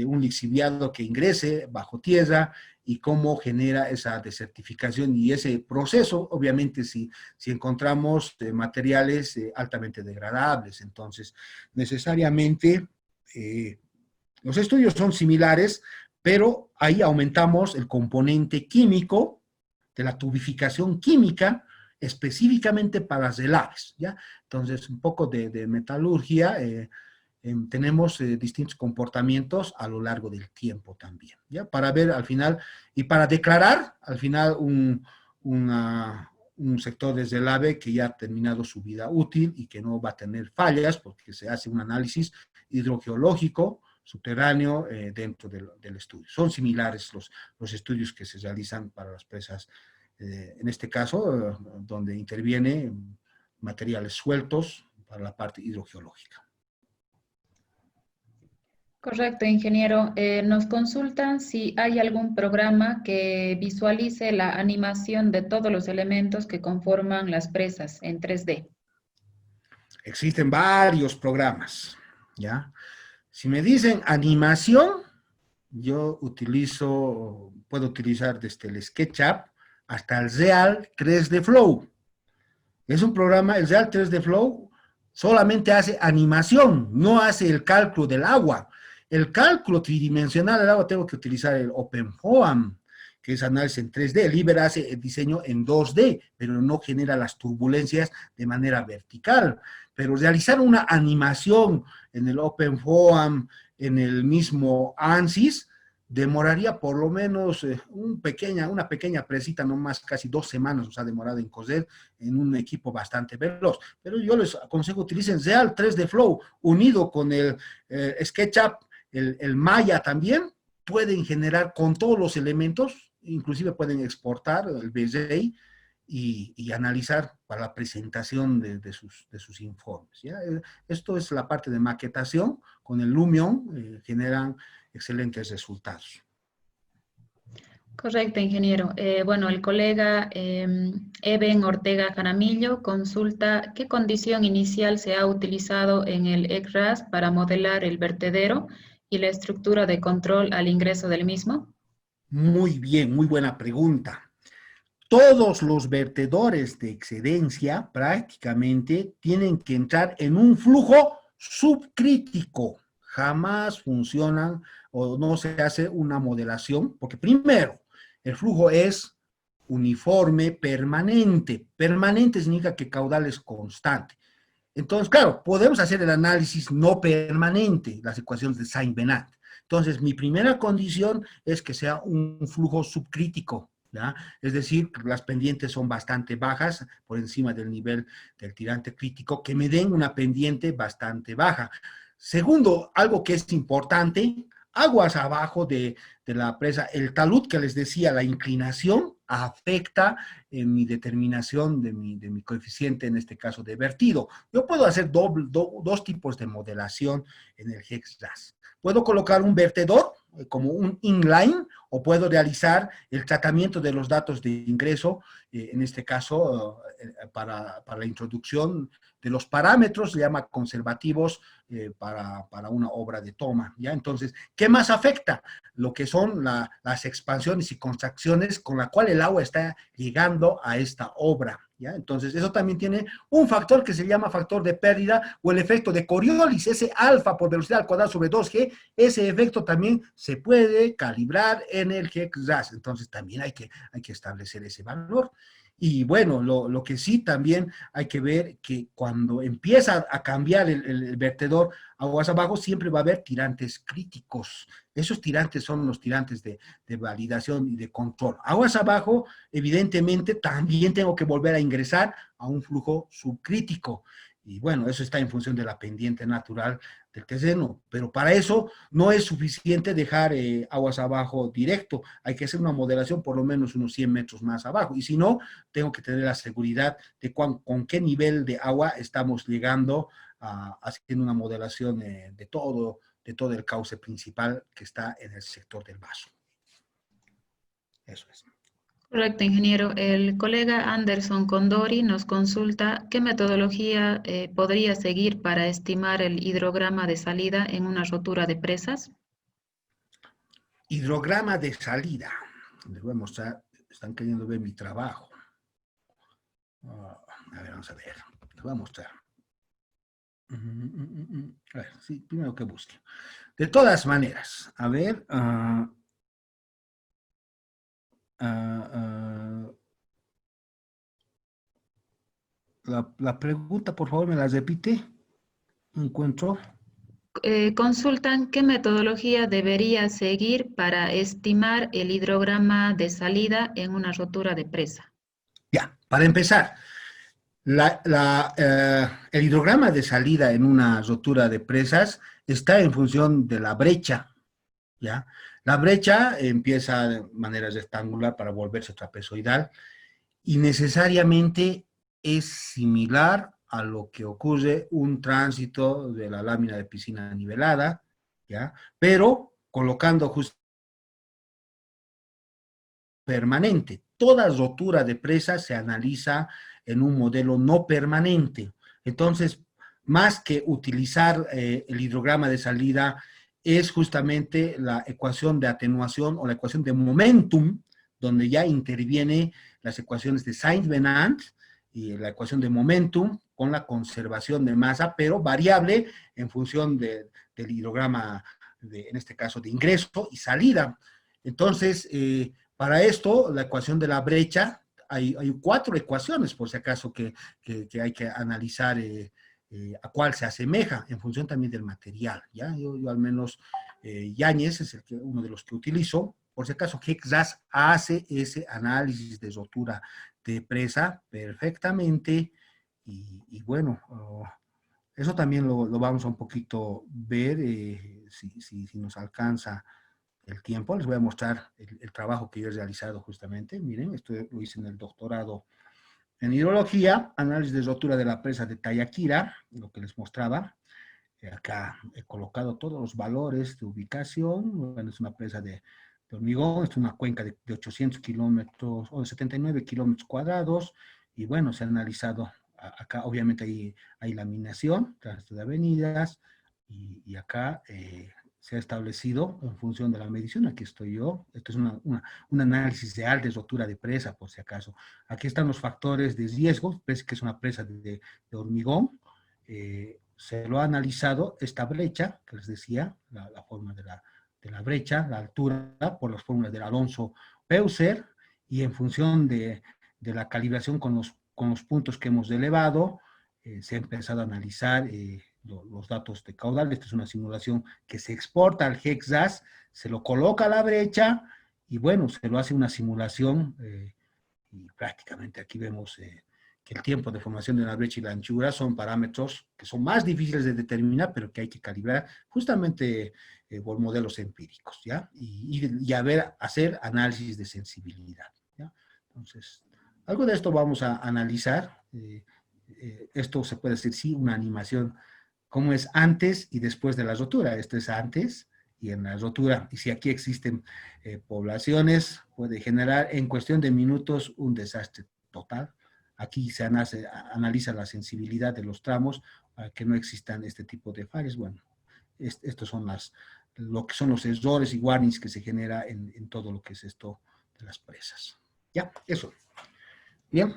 un lixiviado que ingrese bajo tierra y cómo genera esa desertificación y ese proceso, obviamente si encontramos materiales altamente degradables. Entonces, necesariamente los estudios son similares, pero ahí aumentamos el componente químico de la tubificación química específicamente para las relaves, ¿ya? Entonces, un poco de metalurgia, tenemos distintos comportamientos a lo largo del tiempo también, ¿ya? Para ver al final, y para declarar al final un sector de relave que ya ha terminado su vida útil y que no va a tener fallas porque se hace un análisis hidrogeológico subterráneo dentro del estudio. Son similares los estudios que se realizan para las presas, en este caso, donde interviene materiales sueltos para la parte hidrogeológica. Correcto, ingeniero. Nos consultan si hay algún programa que visualice la animación de todos los elementos que conforman las presas en 3D. Existen varios programas, ¿ya? Si me dicen animación, yo puedo utilizar desde el SketchUp hasta el Real 3D Flow. Es un programa, el Real 3D Flow solamente hace animación, no hace el cálculo del agua. El cálculo tridimensional del agua tengo que utilizar el OpenFOAM, que es análisis en 3D. El Iber hace el diseño en 2D, pero no genera las turbulencias de manera vertical. Pero realizar una animación en el OpenFOAM, en el mismo ANSYS, demoraría por lo menos una pequeña presita, no más, casi 2 semanas nos ha demorado en coser en un equipo bastante veloz. Pero yo les aconsejo utilicen Real 3D Flow unido con el SketchUp, el Maya también, pueden generar con todos los elementos, inclusive pueden exportar el VJI y analizar para la presentación de sus informes, ¿ya? Esto es la parte de maquetación, con el Lumion generan excelentes resultados. Correcto, ingeniero. Bueno, el colega Eben Ortega Jaramillo consulta qué condición inicial se ha utilizado en el ECRAS para modelar el vertedero y la estructura de control al ingreso del mismo. Muy bien, muy buena pregunta. Todos los vertedores de excedencia prácticamente tienen que entrar en un flujo subcrítico. Jamás funcionan o no se hace una modelación, porque primero, el flujo es uniforme, permanente. Permanente significa que caudal es constante. Entonces, claro, podemos hacer el análisis no permanente, las ecuaciones de Saint-Benat. Entonces, mi primera condición es que sea un flujo subcrítico, ¿ya? Es decir, las pendientes son bastante bajas, por encima del nivel del tirante crítico, que me den una pendiente bastante baja. Segundo, algo que es importante, aguas abajo de la presa, el talud que les decía, la inclinación afecta en mi determinación de mi coeficiente, en este caso de vertido. Yo puedo hacer dos tipos de modelación en el HEXRAS. Puedo colocar un vertedor como un inline o puedo realizar el tratamiento de los datos de ingreso, en este caso para la introducción de los parámetros, se llama conservativos para una obra de toma, ¿ya? Entonces, ¿qué más afecta? Lo que son las expansiones y contracciones con la cual el agua está llegando a esta obra, ¿ya? Entonces, eso también tiene un factor que se llama factor de pérdida o el efecto de Coriolis, ese alfa por velocidad al cuadrado sobre 2G, ese efecto también se puede calibrar en el HEXRAS, entonces también hay que establecer ese valor. Y bueno, lo que sí también hay que ver que cuando empieza a cambiar el vertedor aguas abajo, siempre va a haber tirantes críticos. Esos tirantes son los tirantes de validación y de control. Aguas abajo, evidentemente, también tengo que volver a ingresar a un flujo subcrítico. Y bueno, eso está en función de la pendiente natural del terreno, pero para eso no es suficiente dejar aguas abajo directo, hay que hacer una modelación por lo menos unos 100 metros más abajo, y si no, tengo que tener la seguridad de con qué nivel de agua estamos llegando haciendo una modelación de todo el cauce principal que está en el sector del vaso. Eso es. Correcto, ingeniero. El colega Anderson Condori nos consulta qué metodología podría seguir para estimar el hidrograma de salida en una rotura de presas. Hidrograma de salida. Les voy a mostrar, están queriendo ver mi trabajo. A ver, vamos a ver. Les voy a mostrar. A ver, sí, primero que busque. De todas maneras, a ver. La pregunta, por favor, me la repite. Encuentro. Consultan qué metodología debería seguir para estimar el hidrograma de salida en una rotura de presa. Ya, para empezar, el hidrograma de salida en una rotura de presas está en función de la brecha, ¿ya? La brecha empieza de manera rectangular para volverse trapezoidal y necesariamente es similar a lo que ocurre un tránsito de la lámina de piscina nivelada, ¿ya? Pero colocando justo permanente. Toda rotura de presa se analiza en un modelo no permanente. Entonces, más que utilizar el hidrograma de salida, es justamente la ecuación de atenuación o la ecuación de momentum, donde ya interviene las ecuaciones de Sainz-Venant y la ecuación de momentum con la conservación de masa, pero variable en función del hidrograma, en este caso, de ingreso y salida. Entonces, para esto, la ecuación de la brecha, hay 4 ecuaciones, por si acaso, que hay que analizar a cuál se asemeja, en función también del material, ¿ya? Yo al menos, Yáñez es uno de los que utilizo. Por si acaso, Hexas hace ese análisis de rotura de presa perfectamente, y bueno, eso también lo vamos a un poquito ver, si nos alcanza el tiempo. Les voy a mostrar el trabajo que yo he realizado justamente. Miren, esto lo hice en el doctorado en hidrología, análisis de rotura de la presa de Tayaquira, lo que les mostraba. Acá he colocado todos los valores de ubicación. Bueno, es una presa de hormigón, es una cuenca de 800 kilómetros o de 79 kilómetros cuadrados. Y bueno, se ha analizado acá, obviamente hay laminación, tránsito de avenidas, y acá se ha establecido en función de la medición. Aquí estoy yo. Esto es un análisis real de rotura de presa, por si acaso. Aquí están los factores de riesgo, que es una presa de hormigón. Se lo ha analizado esta brecha, que les decía, la forma de la brecha, la altura, por las fórmulas del Alonso Peuser, y en función de la calibración con los puntos que hemos elevado, se ha empezado a analizar los datos de caudal. Esta es una simulación que se exporta al Hexas, se lo coloca a la brecha, y bueno, se lo hace una simulación, y prácticamente aquí vemos que el tiempo de formación de la brecha y la anchura son parámetros que son más difíciles de determinar, pero que hay que calibrar justamente por modelos empíricos, ¿ya? Y hacer análisis de sensibilidad, ¿ya? Entonces, algo de esto vamos a analizar. Esto se puede decir, sí, una animación, cómo es antes y después de la rotura. Esto es antes y en la rotura. Y si aquí existen poblaciones, puede generar en cuestión de minutos un desastre total. Aquí se analiza la sensibilidad de los tramos para que no existan este tipo de fallas. Bueno, estos son lo que son los errores y warnings que se genera en todo lo que es esto de las presas. Ya, eso. Bien.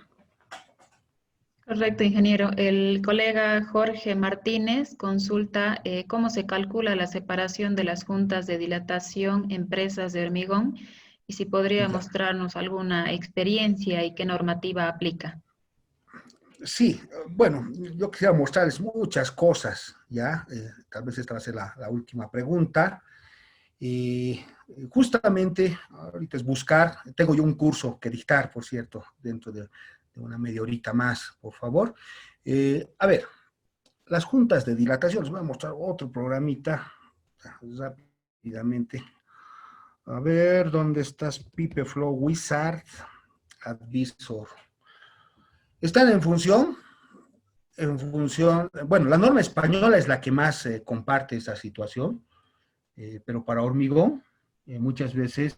Correcto, ingeniero. El colega Jorge Martínez consulta cómo se calcula la separación de las juntas de dilatación en presas de hormigón y si podría mostrarnos alguna experiencia y qué normativa aplica. Sí, bueno, yo quisiera mostrarles muchas cosas, ¿ya? Tal vez esta va a ser la última pregunta. Justamente, ahorita es buscar, tengo yo un curso que dictar, por cierto, dentro de una media horita más, por favor. A ver, las juntas de dilatación, les voy a mostrar otro programita, rápidamente. A ver, ¿dónde estás? PipeFlow Wizard, Advisor. Están en función, bueno, la norma española es la que más comparte esa situación, pero para hormigón muchas veces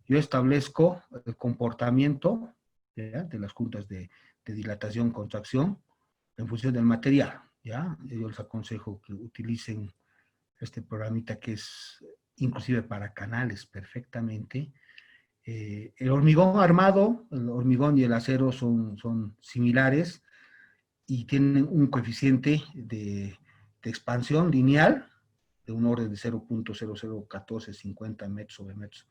yo establezco el comportamiento, ¿ya?, de las juntas de dilatación, contracción, en función del material, ¿ya? Yo les aconsejo que utilicen este programita que es inclusive para canales perfectamente. El hormigón armado, el hormigón y el acero son similares y tienen un coeficiente de expansión lineal de un orden de 0.001450 metros sobre metros.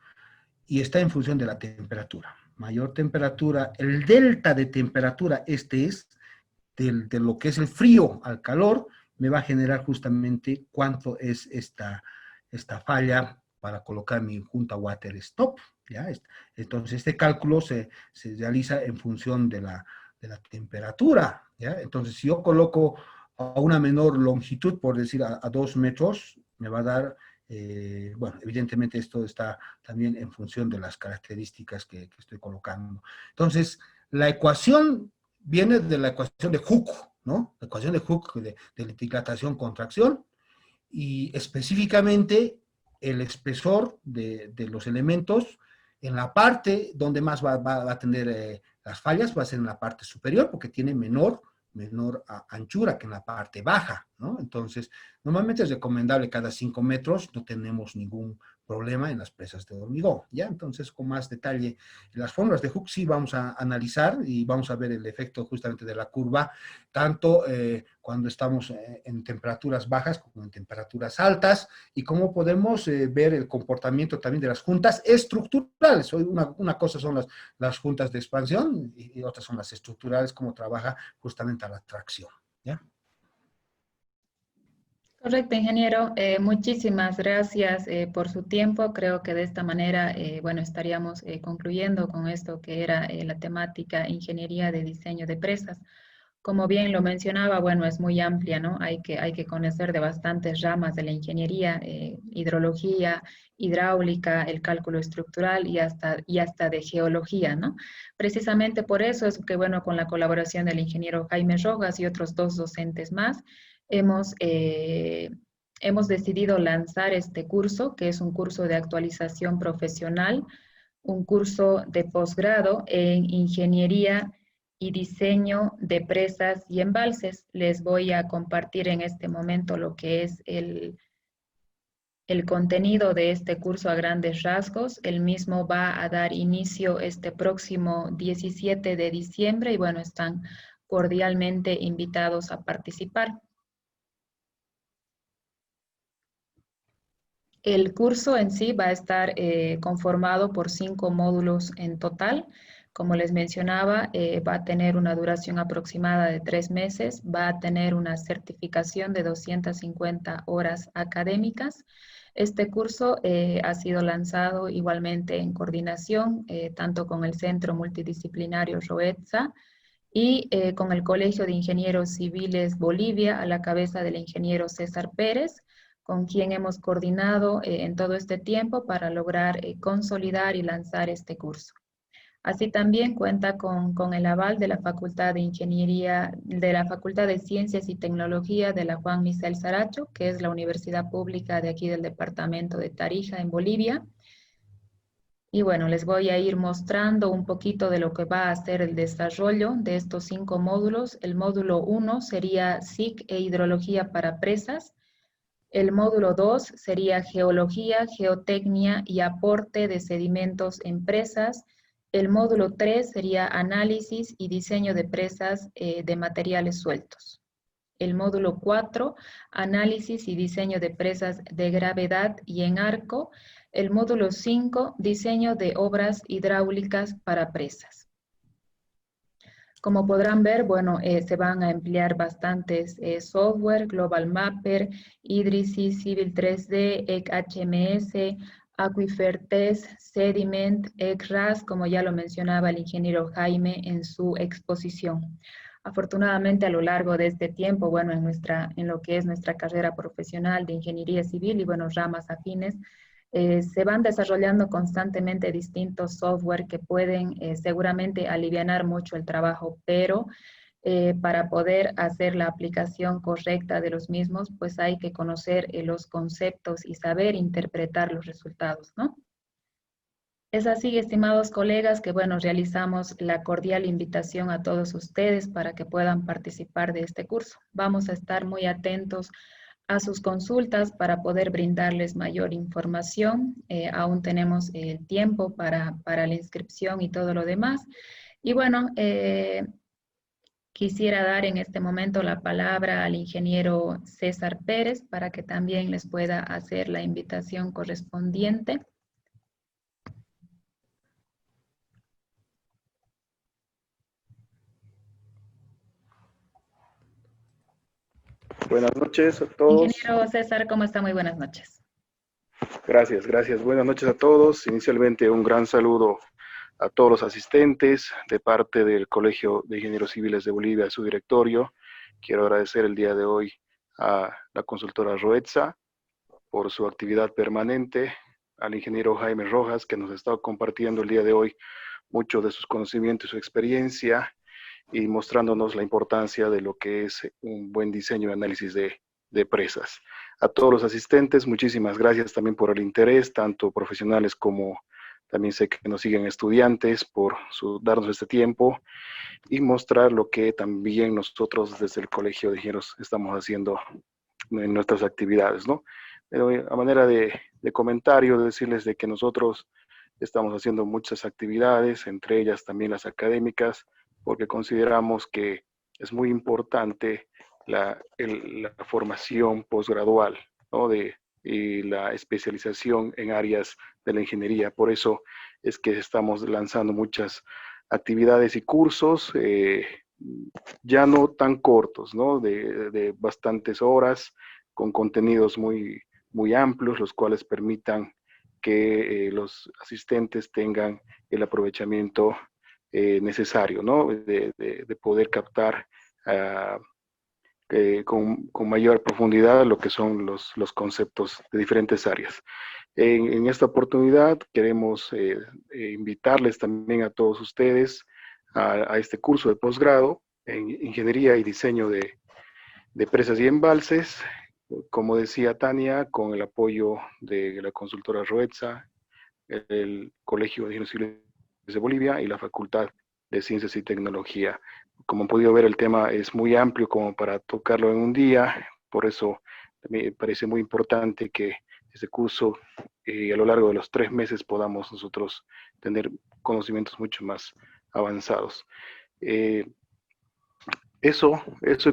Y está en función de la temperatura. Mayor temperatura, el delta de temperatura, este es de lo que es el frío al calor, me va a generar justamente cuánto es esta falla para colocar mi junta water stop, ¿ya? Entonces, este cálculo se realiza en función de la temperatura, ¿ya? Entonces, si yo coloco a una menor longitud, por decir a 2 metros, me va a dar, bueno, evidentemente esto está también en función de las características que estoy colocando. Entonces, la ecuación viene de la ecuación de Hooke, ¿no? La ecuación de Hooke de dilatación-contracción, y específicamente el espesor de los elementos en la parte donde más va a tener las fallas, va a ser en la parte superior, porque tiene menor anchura que en la parte baja, ¿no? Entonces, normalmente es recomendable cada 5 metros, no tenemos ningún problema en las presas de hormigón, ¿ya? Entonces, con más detalle, las fórmulas de Hooke sí vamos a analizar y vamos a ver el efecto justamente de la curva, tanto cuando estamos en temperaturas bajas como en temperaturas altas, y cómo podemos ver el comportamiento también de las juntas estructurales. Una cosa son las juntas de expansión y otras son las estructurales, cómo trabaja justamente a la tracción, ¿ya? Correcto, ingeniero. Muchísimas gracias por su tiempo. Creo que de esta manera, bueno, estaríamos concluyendo con esto que era la temática ingeniería de diseño de presas. Como bien lo mencionaba, bueno, es muy amplia, ¿no? Hay que conocer de bastantes ramas de la ingeniería, hidrología, hidráulica, el cálculo estructural y hasta de geología, ¿no? Precisamente por eso es que, bueno, con la colaboración del ingeniero Jaime Rojas y otros 2 docentes más, hemos decidido lanzar este curso, que es un curso de actualización profesional, un curso de posgrado en ingeniería y diseño de presas y embalses. Les voy a compartir en este momento lo que es el contenido de este curso a grandes rasgos. El mismo va a dar inicio este próximo 17 de diciembre y bueno, están cordialmente invitados a participar. El curso en sí va a estar conformado por 5 módulos en total. Como les mencionaba, va a tener una duración aproximada de 3 meses, va a tener una certificación de 250 horas académicas. Este curso ha sido lanzado igualmente en coordinación, tanto con el Centro Multidisciplinario ROETSA y con el Colegio de Ingenieros Civiles Bolivia, a la cabeza del ingeniero César Pérez, con quien hemos coordinado en todo este tiempo para lograr consolidar y lanzar este curso. Así también cuenta con el aval de la Facultad de Ingeniería, de la Facultad de Ciencias y Tecnología de la Juan Misael Saracho, que es la universidad pública de aquí del departamento de Tarija, en Bolivia. Y bueno, les voy a ir mostrando un poquito de lo que va a ser el desarrollo de estos 5 módulos. El módulo 1 sería SIC e hidrología para presas. El módulo 2 sería geología, geotecnia y aporte de sedimentos en presas. El módulo 3 sería análisis y diseño de presas de materiales sueltos. El módulo 4, análisis y diseño de presas de gravedad y en arco. El módulo 5, diseño de obras hidráulicas para presas. Como podrán ver, bueno, se van a emplear bastantes software, Global Mapper, Idrisys, Civil 3D, ECHMS, Aquifer Test, Sediment, ECRAS, como ya lo mencionaba el ingeniero Jaime en su exposición. Afortunadamente, a lo largo de este tiempo, bueno, en lo que es nuestra carrera profesional de ingeniería civil y, bueno, ramas afines, se van desarrollando constantemente distintos software que pueden seguramente alivianar mucho el trabajo, pero para poder hacer la aplicación correcta de los mismos, pues hay que conocer los conceptos y saber interpretar los resultados, ¿no? Es así, estimados colegas, que bueno, realizamos la cordial invitación a todos ustedes para que puedan participar de este curso. Vamos a estar muy atentos a sus consultas para poder brindarles mayor información. Aún tenemos el tiempo para la inscripción y todo lo demás. Y bueno, quisiera dar en este momento la palabra al ingeniero César Pérez para que también les pueda hacer la invitación correspondiente. Buenas noches a todos. Ingeniero César, ¿cómo está? Muy buenas noches. Gracias, gracias. Buenas noches a todos. Inicialmente un gran saludo a todos los asistentes de parte del Colegio de Ingenieros Civiles de Bolivia, su directorio. Quiero agradecer el día de hoy a la consultora Roetza por su actividad permanente, al ingeniero Jaime Rojas, que nos ha estado compartiendo el día de hoy mucho de sus conocimientos y su experiencia, y mostrándonos la importancia de lo que es un buen diseño y análisis de presas. A todos los asistentes, muchísimas gracias también por el interés, tanto profesionales como también sé que nos siguen estudiantes, por darnos este tiempo y mostrar lo que también nosotros desde el Colegio de Ingenieros estamos haciendo en nuestras actividades, ¿no? Pero a manera de comentario, decirles de que nosotros estamos haciendo muchas actividades, entre ellas también las académicas, porque consideramos que es muy importante la formación posgradual, ¿no? Y la especialización en áreas de la ingeniería. Por eso es que estamos lanzando muchas actividades y cursos, ya no tan cortos, ¿no? De bastantes horas, con contenidos muy, muy amplios, los cuales permitan que los asistentes tengan el aprovechamiento necesario, ¿no? De poder captar con mayor profundidad lo que son los conceptos de diferentes áreas. En esta oportunidad queremos invitarles también a todos ustedes a este curso de posgrado en Ingeniería y Diseño de Presas y Embalses, como decía Tania, con el apoyo de la consultora Roetza, el Colegio de Ingenieros Civiles de Bolivia y la Facultad de Ciencias y Tecnología. Como han podido ver, el tema es muy amplio como para tocarlo en un día, por eso me parece muy importante que este curso a lo largo de los 3 meses podamos nosotros tener conocimientos mucho más avanzados. Eso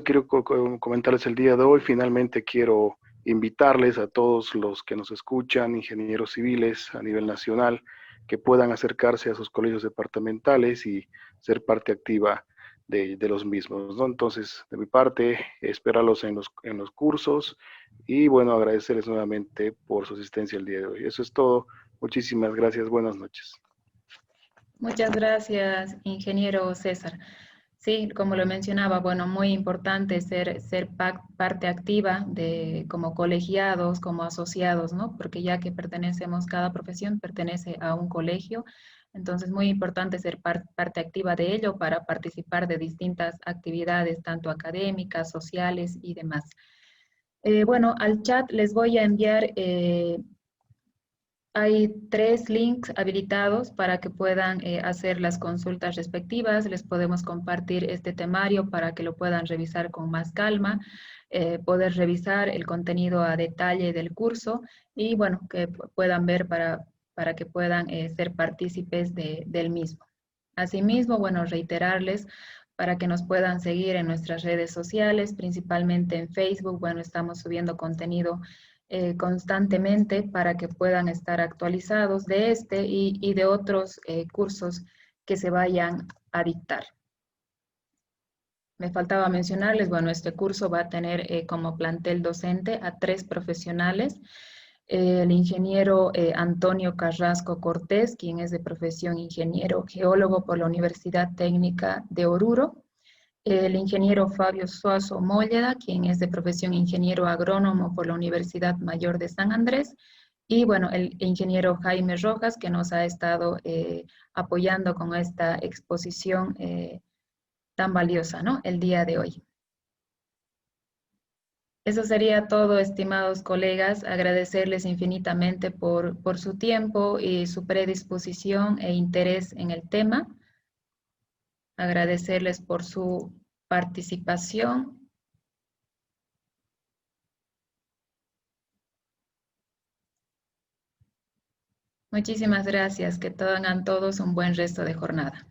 quiero comentarles el día de hoy. Finalmente quiero invitarles a todos los que nos escuchan, ingenieros civiles a nivel nacional, que puedan acercarse a sus colegios departamentales y ser parte activa de los mismos, ¿no? Entonces, de mi parte, esperarlos en los cursos y, bueno, agradecerles nuevamente por su asistencia el día de hoy. Eso es todo. Muchísimas gracias. Buenas noches. Muchas gracias, ingeniero César. Sí, como lo mencionaba, bueno, muy importante ser parte activa como colegiados, como asociados, ¿no? Porque ya que pertenecemos, cada profesión pertenece a un colegio, entonces muy importante ser parte activa de ello para participar de distintas actividades, tanto académicas, sociales y demás. Bueno, al chat les voy a enviar hay 3 links habilitados para que puedan hacer las consultas respectivas. Les podemos compartir este temario para que lo puedan revisar con más calma, poder revisar el contenido a detalle del curso y, bueno, que puedan ver para que puedan ser partícipes del mismo. Asimismo, bueno, reiterarles para que nos puedan seguir en nuestras redes sociales, principalmente en Facebook. Bueno, estamos subiendo contenido constantemente para que puedan estar actualizados de este y de otros cursos que se vayan a dictar. Me faltaba mencionarles, bueno, este curso va a tener como plantel docente a 3 profesionales. El ingeniero Antonio Carrasco Cortés, quien es de profesión ingeniero geólogo por la Universidad Técnica de Oruro. El ingeniero Fabio Suazo Molleda, quien es de profesión ingeniero agrónomo por la Universidad Mayor de San Andrés, y bueno, el ingeniero Jaime Rojas, que nos ha estado apoyando con esta exposición tan valiosa, ¿no? El día de hoy. Eso sería todo, estimados colegas. Agradecerles infinitamente por su tiempo y su predisposición e interés en el tema. Agradecerles por su participación. Muchísimas gracias. Que tengan todos un buen resto de jornada.